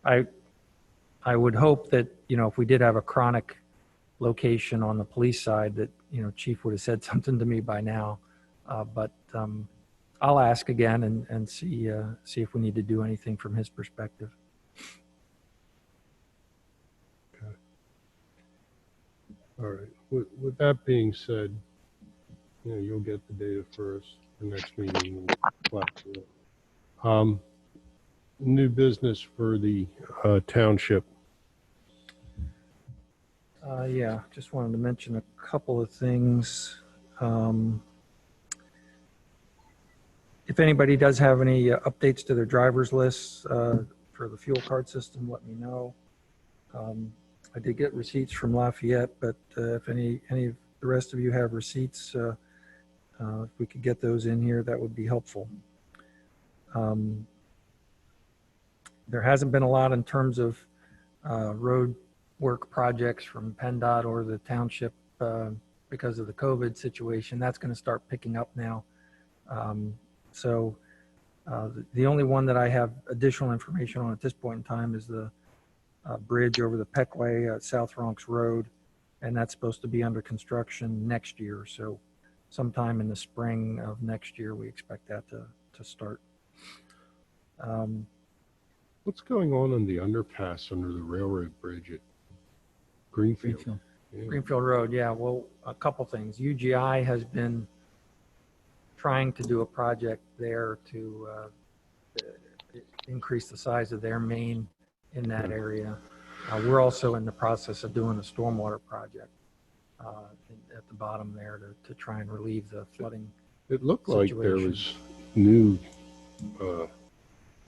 I would hope that, if we did have a chronic location on the police side that, Chief would have said something to me by now. But I'll ask again and see if we need to do anything from his perspective. Okay. All right. With that being said, you'll get the data for us the next meeting. New business for the township. Yeah, just wanted to mention a couple of things. If anybody does have any updates to their driver's lists for the fuel card system, let me know. I did get receipts from Lafayette, but if any of the rest of you have receipts, if we could get those in here, that would be helpful. There hasn't been a lot in terms of road work projects from PennDOT or the township because of the COVID situation. That's going to start picking up now. So the only one that I have additional information on at this point in time is the bridge over the Peckway at South Bronx Road, and that's supposed to be under construction next year. So sometime in the spring of next year, we expect that to start. What's going on the underpass under the railroad bridge at Greenfield? Yeah. Greenfield Road, yeah. Well, a couple things. UGI has been trying to do a project there to increase the size of their main in that area. We're also in the process of doing a stormwater project at the bottom there to try and relieve the flooding. It looked like there situation. was new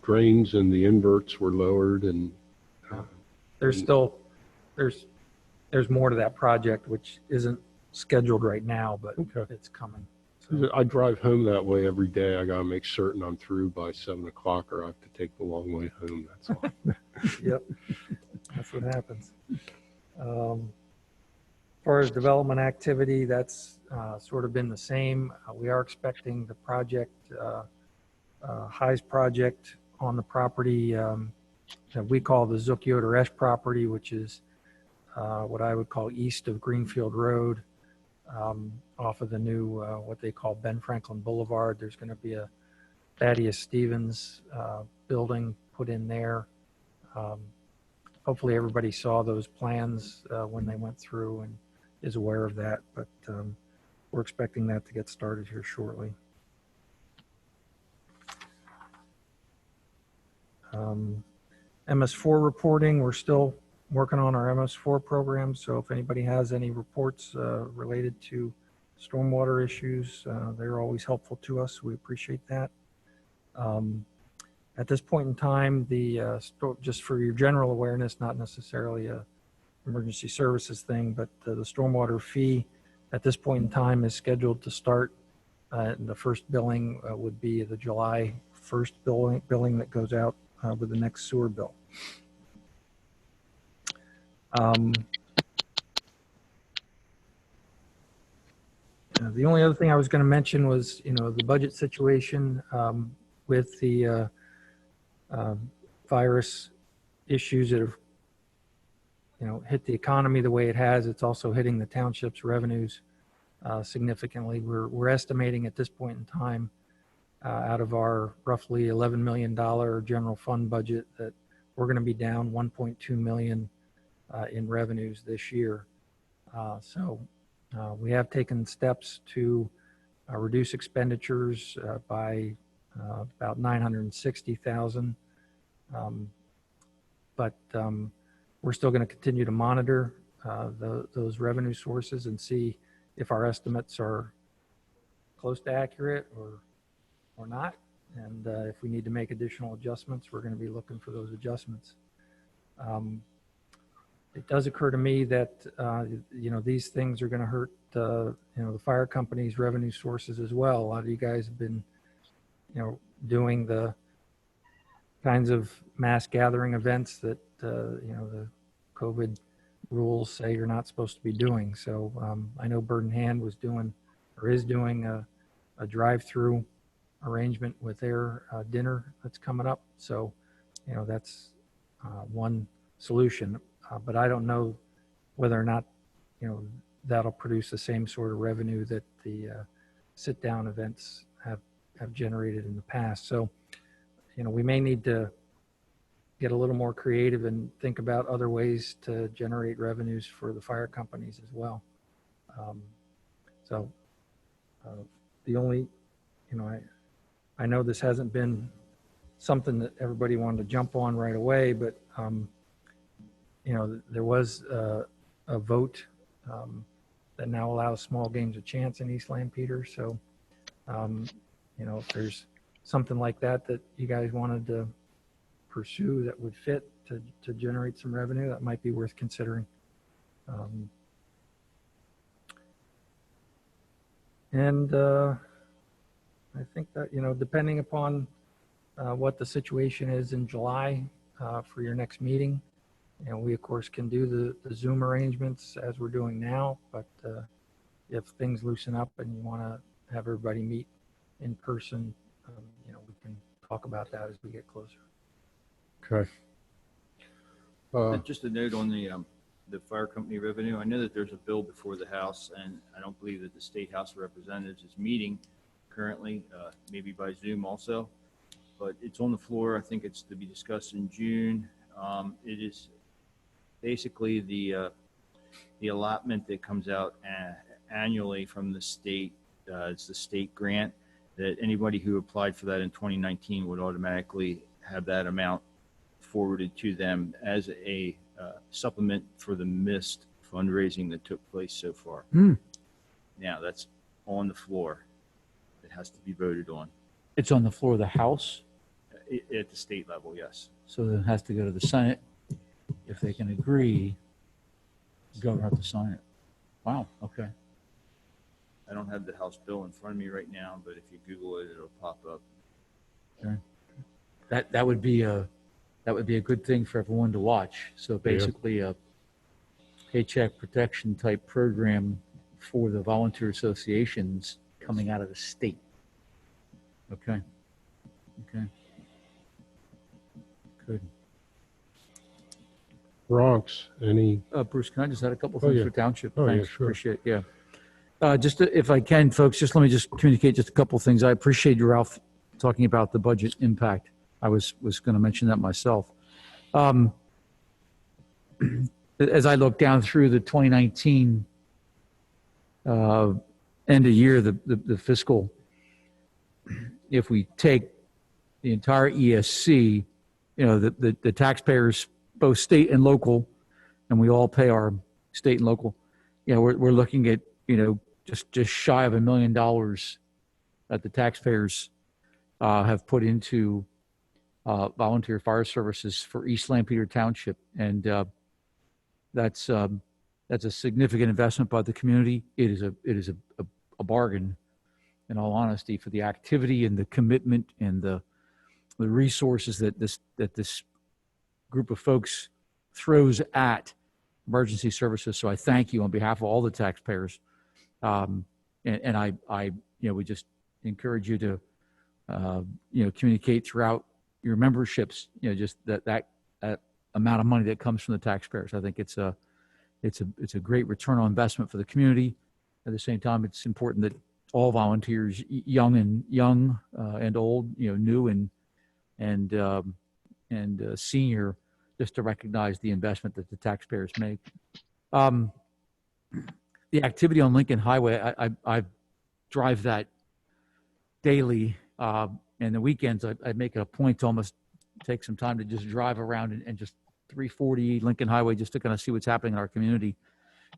drains and the inverts were lowered, and There's more to that project, which isn't scheduled right now, but Okay. it's coming. So, I drive home that way every day. I gotta make certain I'm through by 7 o'clock, or I have to take the long way home. That's all. yep, that's what happens. As far as development activity, that's sort of been the same. We are expecting the project, Highs project on the property that we call the Zook Yoder Esch property, which is what I would call east of Greenfield Road, off of the new, what they call Ben Franklin Boulevard. There's going to be a Thaddeus Stevens building put in there. Hopefully everybody saw those plans when they went through and is aware of that, but we're expecting that to get started here shortly. MS4 reporting, we're still working on our MS4 program, so if anybody has any reports related to stormwater issues, they're always helpful to us. We appreciate that. At this point in time, just for your general awareness, not necessarily a emergency services thing, but the stormwater fee at this point in time is scheduled to start. The first billing would be the July 1st billing that goes out with the next sewer bill. The only other thing I was going to mention was, the budget situation with the virus issues that have, hit the economy the way it has. It's also hitting the township's revenues significantly. We're estimating at this point in time, out of our roughly $11 million general fund budget, that we're going to be down $1.2 million in revenues this year. So we have taken steps to reduce expenditures by about $960,000. But we're still going to continue to monitor those revenue sources and see if our estimates are close to accurate or not. And if we need to make additional adjustments, we're going to be looking for those adjustments. It does occur to me that, these things are going to hurt, the fire company's revenue sources as well. A lot of you guys have been, doing the kinds of mass gathering events that, the COVID rules say you're not supposed to be doing. So I know Bird in Hand was doing or is doing a drive-through arrangement with their dinner that's coming up. So, that's one solution. But I don't know whether or not, that'll produce the same sort of revenue that the sit-down events have generated in the past. So, we may need to get a little more creative and think about other ways to generate revenues for the fire companies as well. The only, I know this hasn't been something that everybody wanted to jump on right away, but there was a vote that now allows small games of chance in East Lampeter. So, if there's something like that you guys wanted to pursue that would fit to generate some revenue, that might be worth considering. I think that, depending upon what the situation is in July for your next meeting, we of course can do the Zoom arrangements as we're doing now, but if things loosen up and you want to have everybody meet in person, we can talk about that as we get closer. Okay. Just a note on the fire company revenue. I know that there's a bill before the House, and I don't believe that the State House of Representatives is meeting currently, maybe by Zoom also, but it's on the floor. I think it's to be discussed in June. It is basically the allotment that comes out annually from the state. It's the state grant that anybody who applied for that in 2019 would automatically have that amount forwarded to them as a supplement for the missed fundraising that took place so far. Now that's on the floor. It has to be voted on It's on the floor of the House, at the state level. Yes. so it has to go to the Senate. If they can agree, the governor has to sign it. Wow, okay. I don't have the House bill in front of me right now, but if you Google it, it'll pop up. That would be a good thing for everyone to watch. So basically a paycheck protection type program for the volunteer associations coming out of the state. Okay. Good. Bronx, any? Bruce, can I just add a couple things for township? Oh, yeah, Thanks. sure. Appreciate it. Yeah. If I can, folks, let me just communicate just a couple things. I appreciate you, Ralph, talking about the budget impact. I was going to mention that myself. As I look down through the 2019 end of year, the fiscal, if we take the entire ESC, the taxpayers, both state and local, and we all pay our state and local, we're looking at, just shy of $1 million that the taxpayers have put into volunteer fire services for East Lampeter Township. And that's a significant investment by the community. It is a bargain, in all honesty, for the activity and the commitment and the resources that this group of folks throws at emergency services. So I thank you on behalf of all the taxpayers. And I, we just encourage you to, communicate throughout your memberships, just that amount of money that comes from the taxpayers. I think it's a great return on investment for the community. At the same time, it's important that all volunteers, young and old, new and senior, just to recognize the investment that the taxpayers make. The activity on Lincoln Highway, I drive that daily, and the weekends I make it a point to almost take some time to just drive around and just 340 Lincoln Highway just to kind of see what's happening in our community.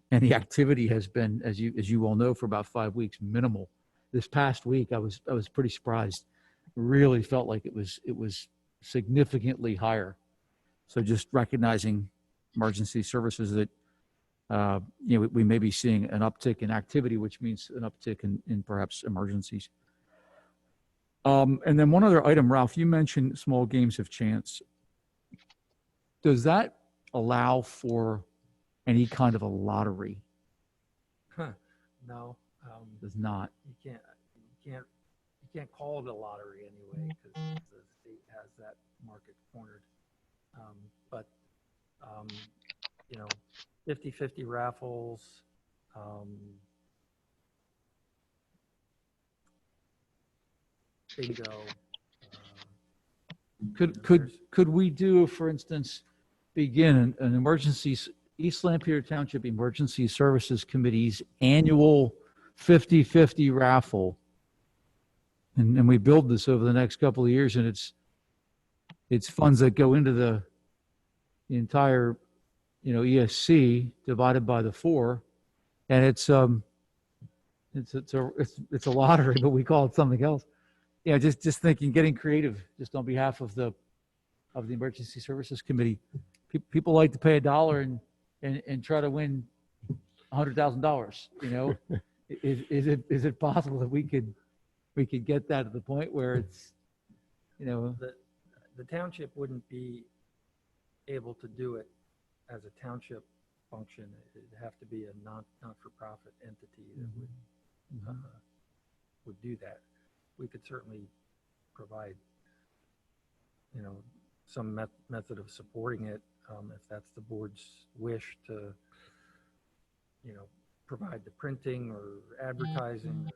And the activity has been, as you all know, for about 5 weeks, minimal. This past week, I was pretty surprised. Really felt like it was significantly higher. So just recognizing emergency services that we may be seeing an uptick in activity, which means an uptick in perhaps emergencies. And then one other item, Ralph, you mentioned small games of chance. Does that allow for any kind of a lottery? No. Does not. You can't call it a lottery anyway, because the state has that market cornered. But 50-50 raffles, bingo. Could we do, for instance, begin an emergency East Lampeter Township Emergency Services Committee's annual 50-50 raffle, and we build this over the next couple of years, and it's funds that go into the entire ESC divided by the 4, and it's a lottery, but we call it something else. Just thinking, getting creative, just on behalf of the Emergency Services Committee. People like to pay $1 and try to win $100,000. Is it possible that we could get that to the point where it's, the township wouldn't be able to do it as a township function. It'd have to be a not-for-profit entity that would do that. We could certainly provide, some method of supporting it, if that's the board's wish to, provide the printing or advertising or,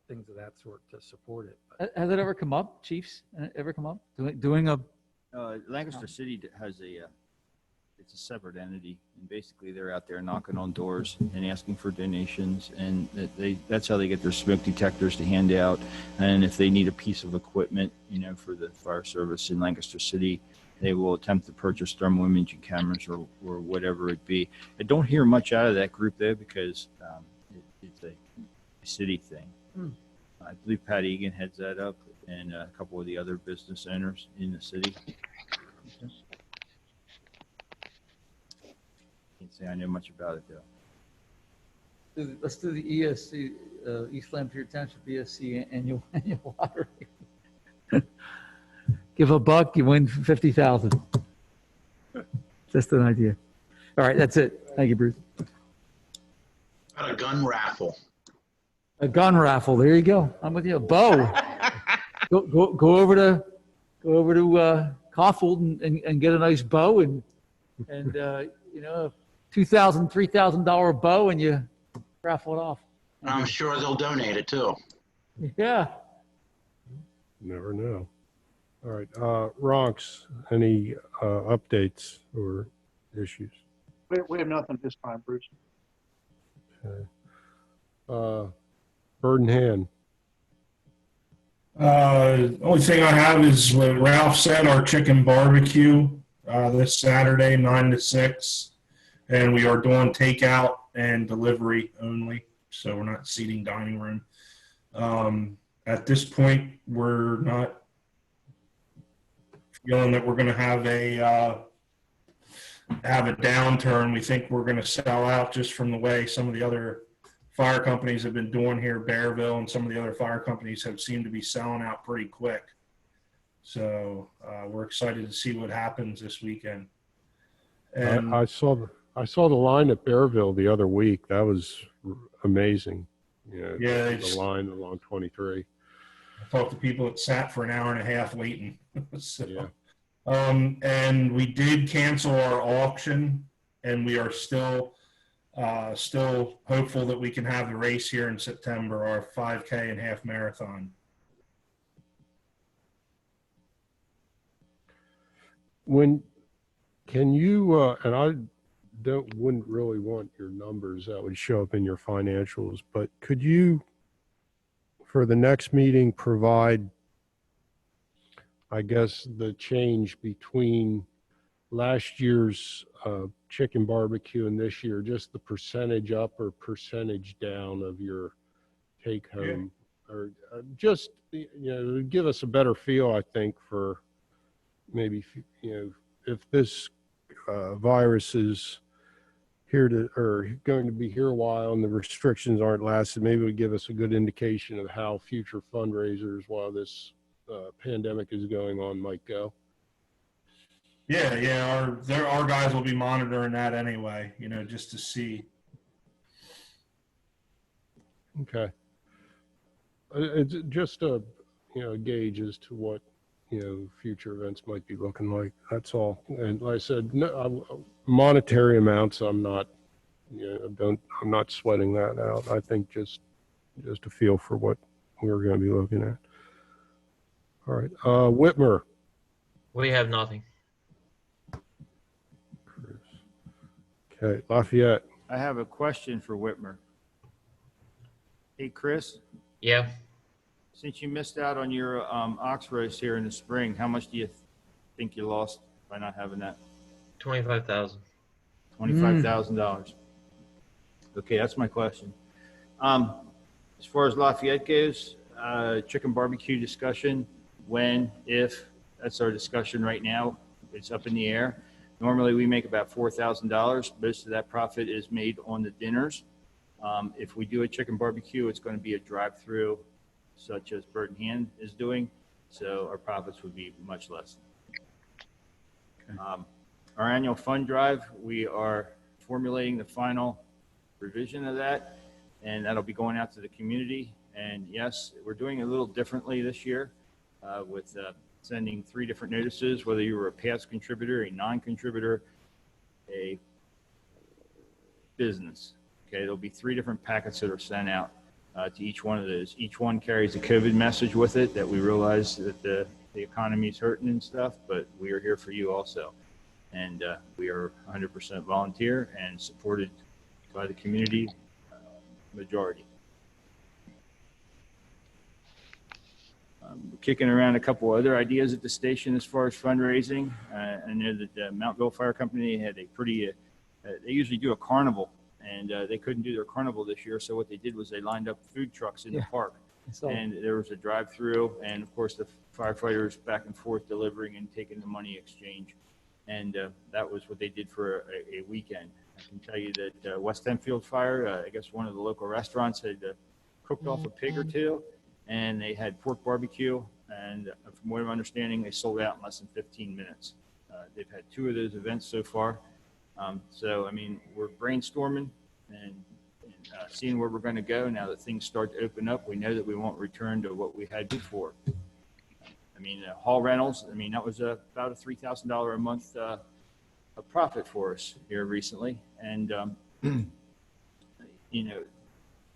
things of that sort to support it. But has it ever come up, chiefs? Ever come up doing a? Lancaster City has it's a separate entity, and basically they're out there knocking on doors and asking for donations, and that's how they get their smoke detectors to hand out. And if they need a piece of equipment, for the fire service in Lancaster City, they will attempt to purchase thermal imaging cameras or whatever it be. I don't hear much out of that group though, because it's a city thing. I believe Pat Egan heads that up, and a couple of the other business owners in the city. Can't say I know much about it though. Let's do the ESC, East Lampeter Township ESC annual lottery. Give $1, you win 50,000. Just an idea. All right, that's it. Thank you, Bruce. Got a gun raffle. A gun raffle. There you go. I'm with you. A bow. go over to Kaufhold and get a nice bow and $2,000, $3,000 bow, and you raffle it off. And I'm sure they'll donate it too. Yeah. Never know. All right, Ronks, any updates or issues? We have nothing this time, Bruce. Okay. Bird in hand. Only thing I have is what Ralph said, our chicken barbecue this Saturday, 9 to 6. And we are doing takeout and delivery only. So we're not seating dining room. At this point, we're not feeling that we're going to have a downturn. We think we're going to sell out just from the way some of the other fire companies have been doing here. Bearville and some of the other fire companies have seemed to be selling out pretty quick. So we're excited to see what happens this weekend. And I saw the line at Bearville the other week. That was amazing. Yeah, the line along 23. I talked to people that sat for an hour and a half waiting. So, Yeah. and we did cancel our auction, and we are still hopeful that we can have the race here in September, our 5K and half marathon. Can you, and I wouldn't really want your numbers that would show up in your financials, but could you, for the next meeting, provide, I guess, the change between last year's chicken barbecue and this year, just the percentage up or percentage down of your take home, or just, give us a better feel, I think, for maybe, if this virus is here or going to be here a while and the restrictions aren't lasting, maybe it would give us a good indication of how future fundraisers while this pandemic is going on might go. Yeah. Our guys will be monitoring that anyway, just to see. Okay. It's just a gauge as to what future events might be looking like. That's all. And like I said, no, monetary amounts, I'm not sweating that out. I think just a feel for what we're going to be looking at. All right. Whitmer. We have nothing. Okay. Lafayette. I have a question for Whitmer. Hey, Chris, Yeah. since you missed out on your ox roast here in the spring, how much do you think you lost by not having that? $25,000. $25,000. Okay, that's my question. As far as Lafayette goes, chicken barbecue discussion, when, if, that's our discussion right now. It's up in the air. Normally, we make about $4,000. Most of that profit is made on the dinners. If we do a chicken barbecue, it's going to be a drive-through, such as Bird and Hand is doing, so our profits would be much less. Our annual fund drive, we are formulating the final revision of that, and that'll be going out to the community. And yes, we're doing it a little differently this year with sending 3 different notices, whether you were a past contributor, a non-contributor, a business. Okay, there'll be 3 different packets that are sent out to each one of those. Each one carries a COVID message with it that we realize that the economy is hurting and stuff, but we are here for you also. And we are 100% volunteer and supported by the community majority. We're kicking around a couple other ideas at the station as far as fundraising. I know that the Mountville Fire Company had a pretty, they usually do a carnival, and they couldn't do their carnival this year. So what they did was they lined up food trucks in the park, and there was a drive-through, and of course the firefighters back and forth delivering and taking the money exchange. And that was what they did for a weekend. I can tell you that West Enfield Fire, I guess one of the local restaurants had cooked off a pig or 2, and they had pork barbecue. And from what I'm understanding, they sold out in less than 15 minutes. They've had 2 of those events so far. So, I mean, we're brainstorming and seeing where we're going to go now that things start to open up. We know that we won't return to what we had before. I mean, hall rentals, I mean, that was about a $3,000 a month a profit for us here recently. And,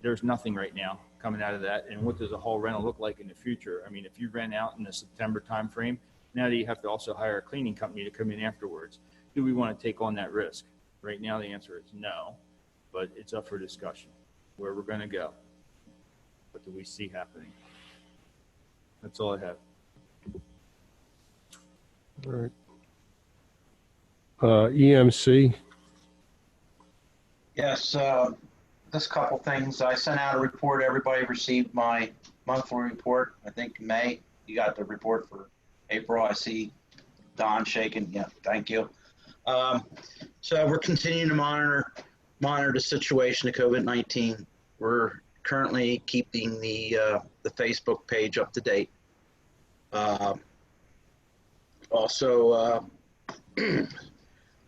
there's nothing right now coming out of that. And what does a hall rental look like in the future? I mean, if you rent out in the September timeframe, now that you have to also hire a cleaning company to come in afterwards, do we want to take on that risk? Right now, the answer is no, but it's up for discussion where we're going to go. What do we see happening? That's all I have. All right. EMC. Yes, just a couple things. I sent out a report. Everybody received my monthly report. I think May, you got the report for April. I see Don shaking. Yeah, thank you. So we're continuing to monitor the situation of COVID-19. We're currently keeping the Facebook page up to date. Also,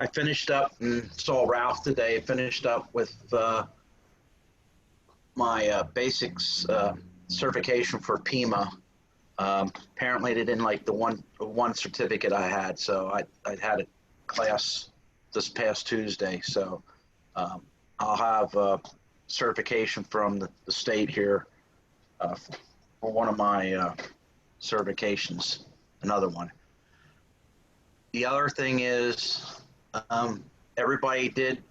I finished up and saw Ralph today, finished up with my basics certification for PEMA. Apparently they didn't like the one certificate I had, so I had a class this past Tuesday. So I'll have certification from the state here for one of my certifications, another one. The other thing is everybody did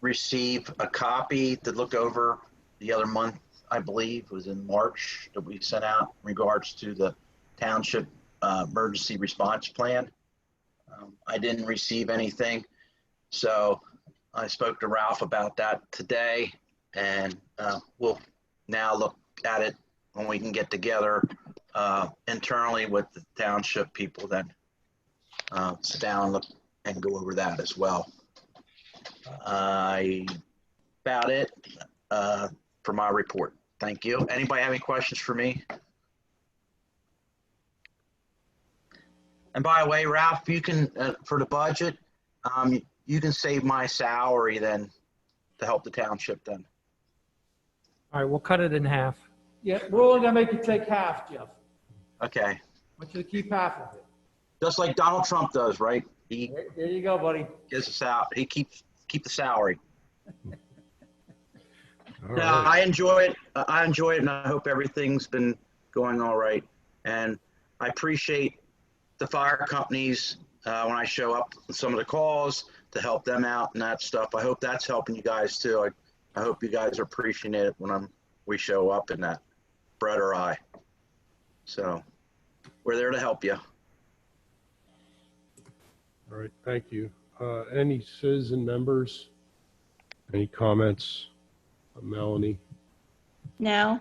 receive a copy to look over the other month, I believe, was in March, that we sent out in regards to the township emergency response plan. I didn't receive anything, so I spoke to Ralph about that today, and we'll now look at it when we can get together internally with the township people, then sit down and look and go over that as well. About it for my report. Thank you. Anybody have any questions for me? And by the way, Ralph, you can, for the budget, you can save my salary then to help the township then. All right, we'll cut it in half. Yeah, we're only gonna make you take half, Jeff. Okay. I want you to keep half of it. Just like Donald Trump does, right? He There you go, buddy. gives us out. He keep the salary. All No, right. I enjoy it. I enjoy it, and I hope everything's been going all right. And I appreciate the fire companies when I show up on some of the calls to help them out and that stuff. I hope that's helping you guys too. I hope you guys are appreciating it when we show up in that, Brett or I. So we're there to help you. All right, thank you. Any citizen members? Any comments? Melanie, No?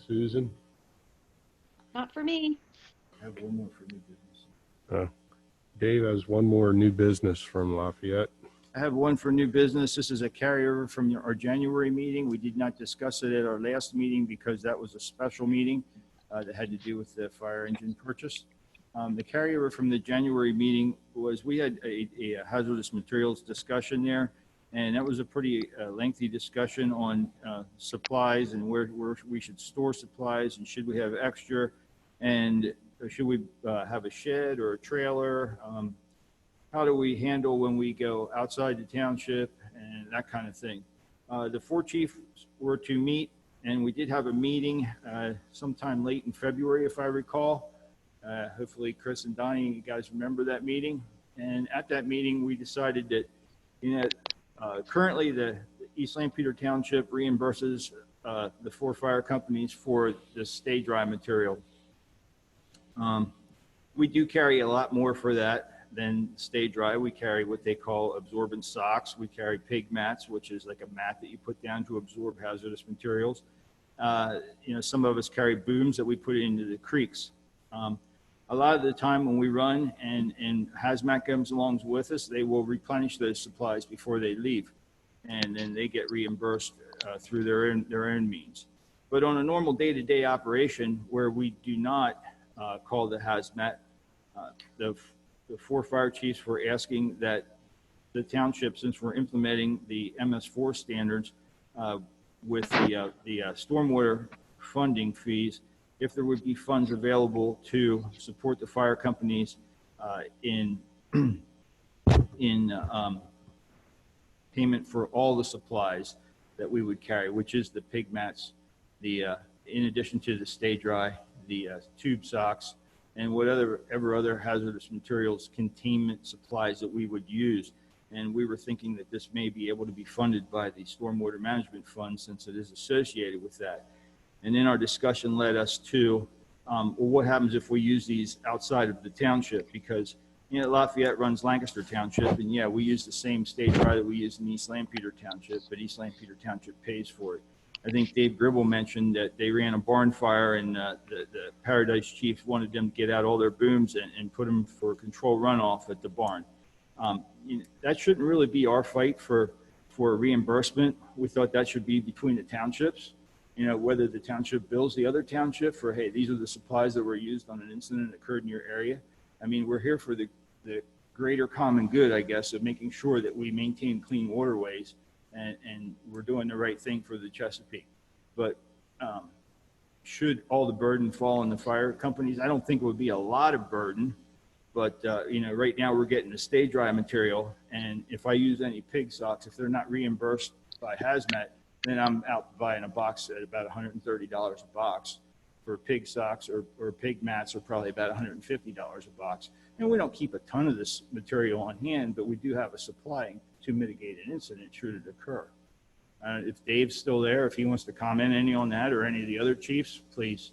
Susan? Not for me. I have one more for new business. Dave has one more new business from Lafayette. I have one for new business. This is a carryover from our January meeting. We did not discuss it at our last meeting because that was a special meeting that had to do with the fire engine purchase. The carryover from the January meeting was we had a hazardous materials discussion there, and that was a pretty lengthy discussion on supplies and where we should store supplies and should we have extra, and should we have a shed or a trailer? How do we handle when we go outside the township and that kind of thing? The four chiefs were to meet, and we did have a meeting sometime late in February, if I recall. Hopefully Chris and Donnie, you guys remember that meeting. And at that meeting, we decided that, currently the East Lampeter Township reimburses the four fire companies for the stay dry material. We do carry a lot more for that than stay dry. We carry what they call absorbent socks. We carry pig mats, which is like a mat that you put down to absorb hazardous materials. Some of us carry booms that we put into the creeks. A lot of the time when we run and hazmat comes along with us, they will replenish those supplies before they leave, and then they get reimbursed through their own means. But on a normal day-to-day operation where we do not call the hazmat, the four fire chiefs were asking that the township, since we're implementing the MS4 standards with the stormwater funding fees, if there would be funds available to support the fire companies in payment for all the supplies that we would carry, which is the pig mats, in addition to the stay dry, the tube socks, and whatever other hazardous materials containment supplies that we would use. And we were thinking that this may be able to be funded by the Stormwater Management Fund since it is associated with that. And then our discussion led us to, well, what happens if we use these outside of the township? Because, Lafayette runs Lancaster Township, and yeah, we use the same stay dry that we use in East Lampeter Township, but East Lampeter Township pays for it. I think Dave Gribble mentioned that they ran a barn fire and the Paradise Chiefs wanted them to get out all their booms and put them for control runoff at the barn. That shouldn't really be our fight for reimbursement. We thought that should be between the townships, whether the township bills the other township for, hey, these are the supplies that were used on an incident that occurred in your area. I mean, we're here for the greater common good, I guess, of making sure that we maintain clean waterways and we're doing the right thing for the Chesapeake. But should all the burden fall on the fire companies? I don't think it would be a lot of burden, but right now we're getting the stay dry material, and if I use any pig socks, if they're not reimbursed by hazmat, then I'm out buying a box at about $130 a box. For pig socks or pig mats are probably about $150 a box. And we don't keep a ton of this material on hand, but we do have a supply to mitigate an incident should it occur. If Dave's still there, if he wants to comment any on that or any of the other chiefs, please.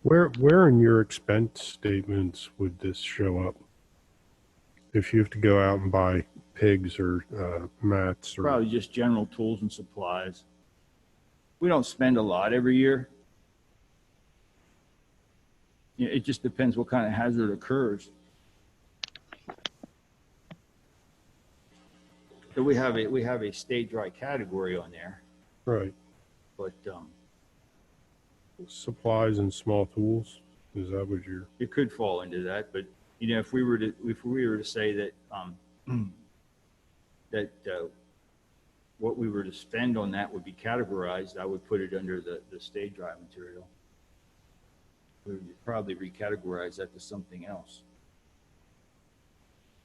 Where in your expense statements would this show up? If you have to go out and buy pigs or mats or Probably just general tools and supplies. We don't spend a lot every year. It just depends what kind of hazard occurs. So we have a stay dry category on there, right but supplies and small tools. Is that what you're? it could fall into that. But if we were to say that what we were to spend on that would be categorized, I would put it under the stay dry material. We would probably recategorize that to something else.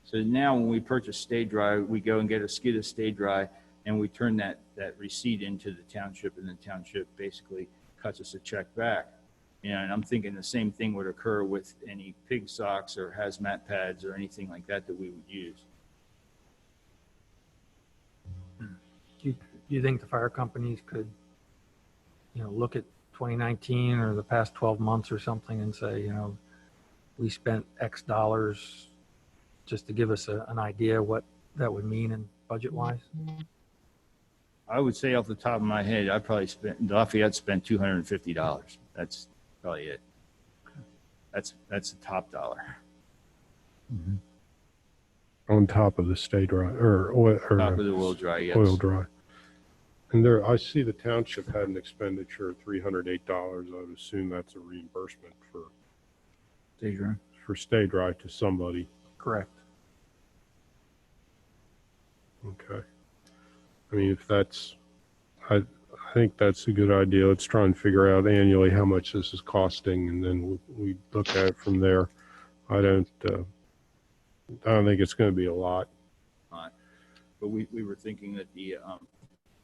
So now when we purchase stay dry, we go and get a skid of stay dry and we turn that receipt into the township, and the township basically cuts us a check back. And I'm thinking the same thing would occur with any pig socks or hazmat pads or anything like that we would use. Do you think the fire companies could, look at 2019 or the past 12 months or something and say, we spent X dollars, just to give us an idea what that would mean in budget-wise? I would say off the top of my head, Lafayette spent $250. That's probably it. That's the top dollar. On top of the stay dry or oil or Top of the oil dry, yes. oil dry. And there, I see the township had an expenditure of $308. I would assume that's a reimbursement for Stay dry. stay dry to somebody. Correct. Okay. I mean, if that's, I think that's a good idea. Let's try and figure out annually how much this is costing, and then we look at it from there. I don't think it's going to be a lot. But we were thinking that the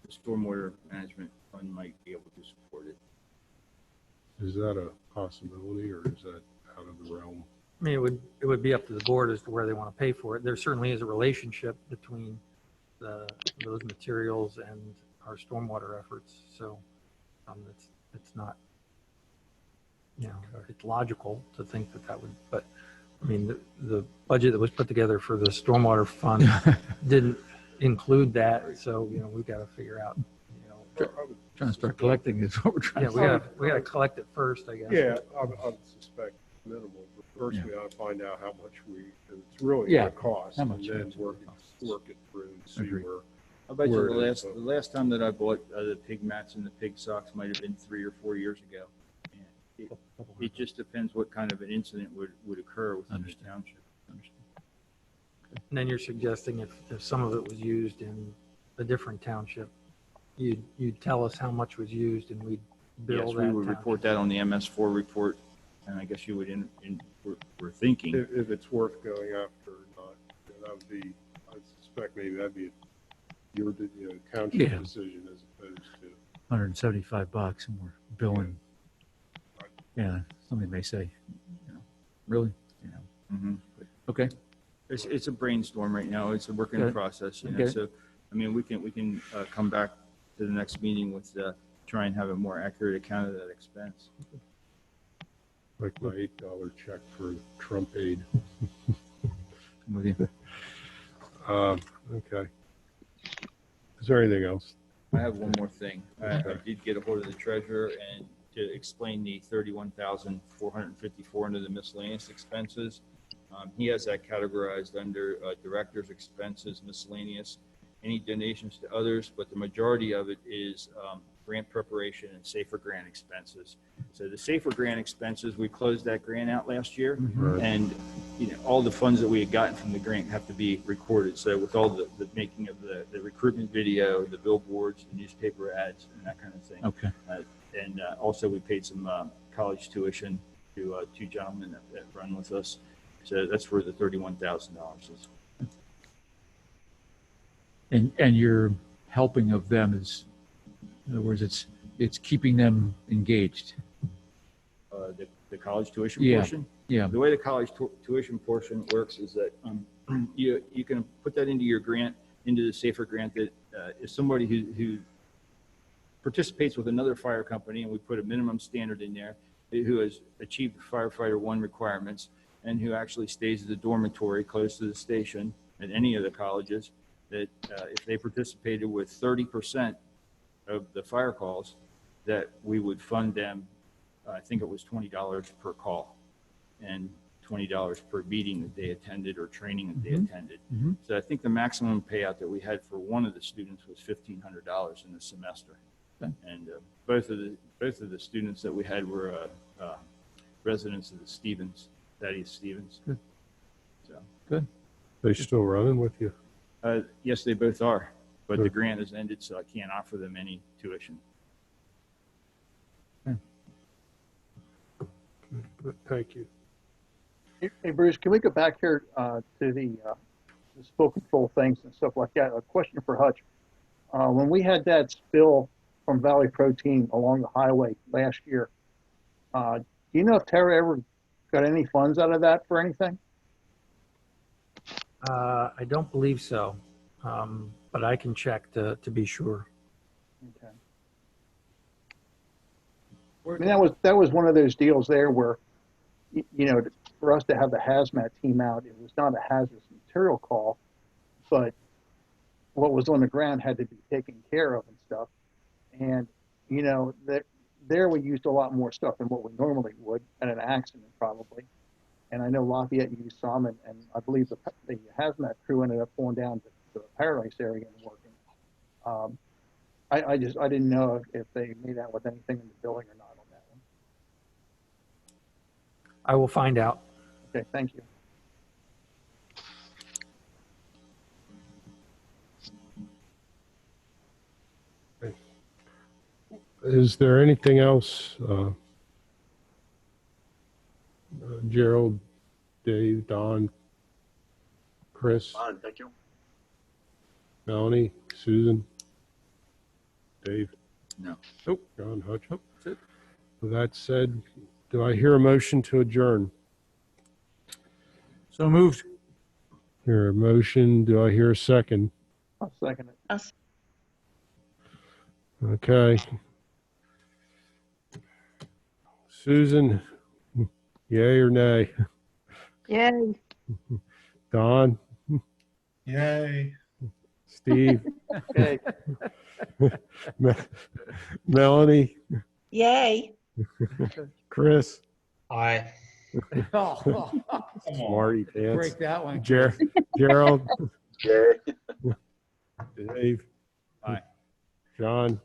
stormwater management fund might be able to support it. Is that a possibility, or is that out of the realm? I mean, it would be up to the board as to where they want to pay for it. There certainly is a relationship between those materials and our stormwater efforts. So it's not, it's logical to think that would, but I mean, the budget that was put together for the stormwater fund didn't include that. So, we've got to figure out, Trying to start collecting is what we're trying to yeah, we got to collect it first, I guess. Yeah, I would suspect minimal. But first, we ought to find out how much it's really Yeah, going to cost, how much and then it's work gonna it through and see Agreed. where. I bet you Where the it is, the last time that I bought the pig mats and the pig socks might have been 3 or 4 years ago. And it just depends what kind of an incident would occur within the township. And then you're suggesting if some of it was used in a different township, you'd tell us how much was used and we'd bill Yes, that. we would report that on the MS4 report, and I guess you would, we're thinking. If it's worth going after or not, that would be. I suspect maybe that'd be your township Yeah. decision as opposed to. $175 and we're billing. Yeah, somebody may say, really? Mhm. Okay. It's a brainstorm right now. It's a work in Okay. process, Okay. So, I mean, we can come back to the next meeting with, try and have a more accurate account of that expense. Like my $8 check for Trump aid. I'm with you. Okay. Is there anything else? I have one more thing. I did get a hold of the treasurer and to explain the $31,454 under the miscellaneous expenses. He has that categorized under director's expenses, miscellaneous, any donations to others, but the majority of it is grant preparation and safer grant expenses. So the safer grant expenses, we closed that grant out last year, and all the funds that we had gotten from the grant have to be recorded. So with all the making of the recruitment video, the billboards, the newspaper ads, and that kind of thing. Okay. And also we paid some college tuition to two gentlemen that run with us. So that's where the $31,000 is. And your helping of them is, in other words, it's keeping them engaged. The college tuition Yeah. portion? Yeah. The way the college tuition portion works is that you can put that into your grant, into the safer grant, that is somebody who participates with another fire company, and we put a minimum standard in there, who has achieved firefighter 1 requirements, and who actually stays at the dormitory close to the station at any of the colleges, that if they participated with 30% of the fire calls, that we would fund them, I think it was $20 per call and $20 per meeting that they attended or training that they attended. So I think the maximum payout that we had for one of the students was $1,500 in the semester. Okay. And both of the students that we had were residents of the Thaddeus Stevens. Good. So, Good. They still running with you? yes, they both are, but the grant has ended, so I can't offer them any tuition. Thank you. Hey, Bruce, can we go back here to the spill control things and stuff like that? A question for Hutch. When we had that spill from Valley Protein along the highway last year, do you know if Terra ever got any funds out of that for anything? I don't believe so, but I can check to be sure. Okay. I mean, that was one of those deals there where, you know, for us to have the hazmat team out, it was not a hazardous material call, but what was on the ground had to be taken care of and stuff. And, you know, there we used a lot more stuff than what we normally would at an accident probably. And I know Lafayette used some, and I believe the hazmat crew ended up going down to the Paradise area and working. I didn't know if they made out with anything in the building or not on that one. I will find out. Okay, thank you. Is there anything else, Gerald, Dave, Don, Chris, Thank you. Melanie, Susan, Dave? No. Nope. John, Hutch? Nope. That's it. With that said, do I hear a motion to adjourn? So moved. Hear a motion. Do I hear a second? I'll second it. Okay. Susan, yay or nay? Yay. Don, Yay. Steve, Okay. Melanie, Yay. Chris, Aye. Oh, Smarty pants, break that one. Gerald, Dave, Aye. John,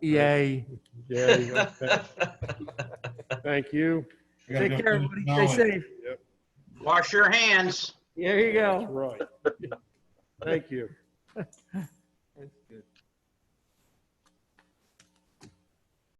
Yay. yay. Okay. Thank you. We gotta Take go care, finish everybody. Stay mowing. safe. Wash your hands. There you go. Right. Thank you.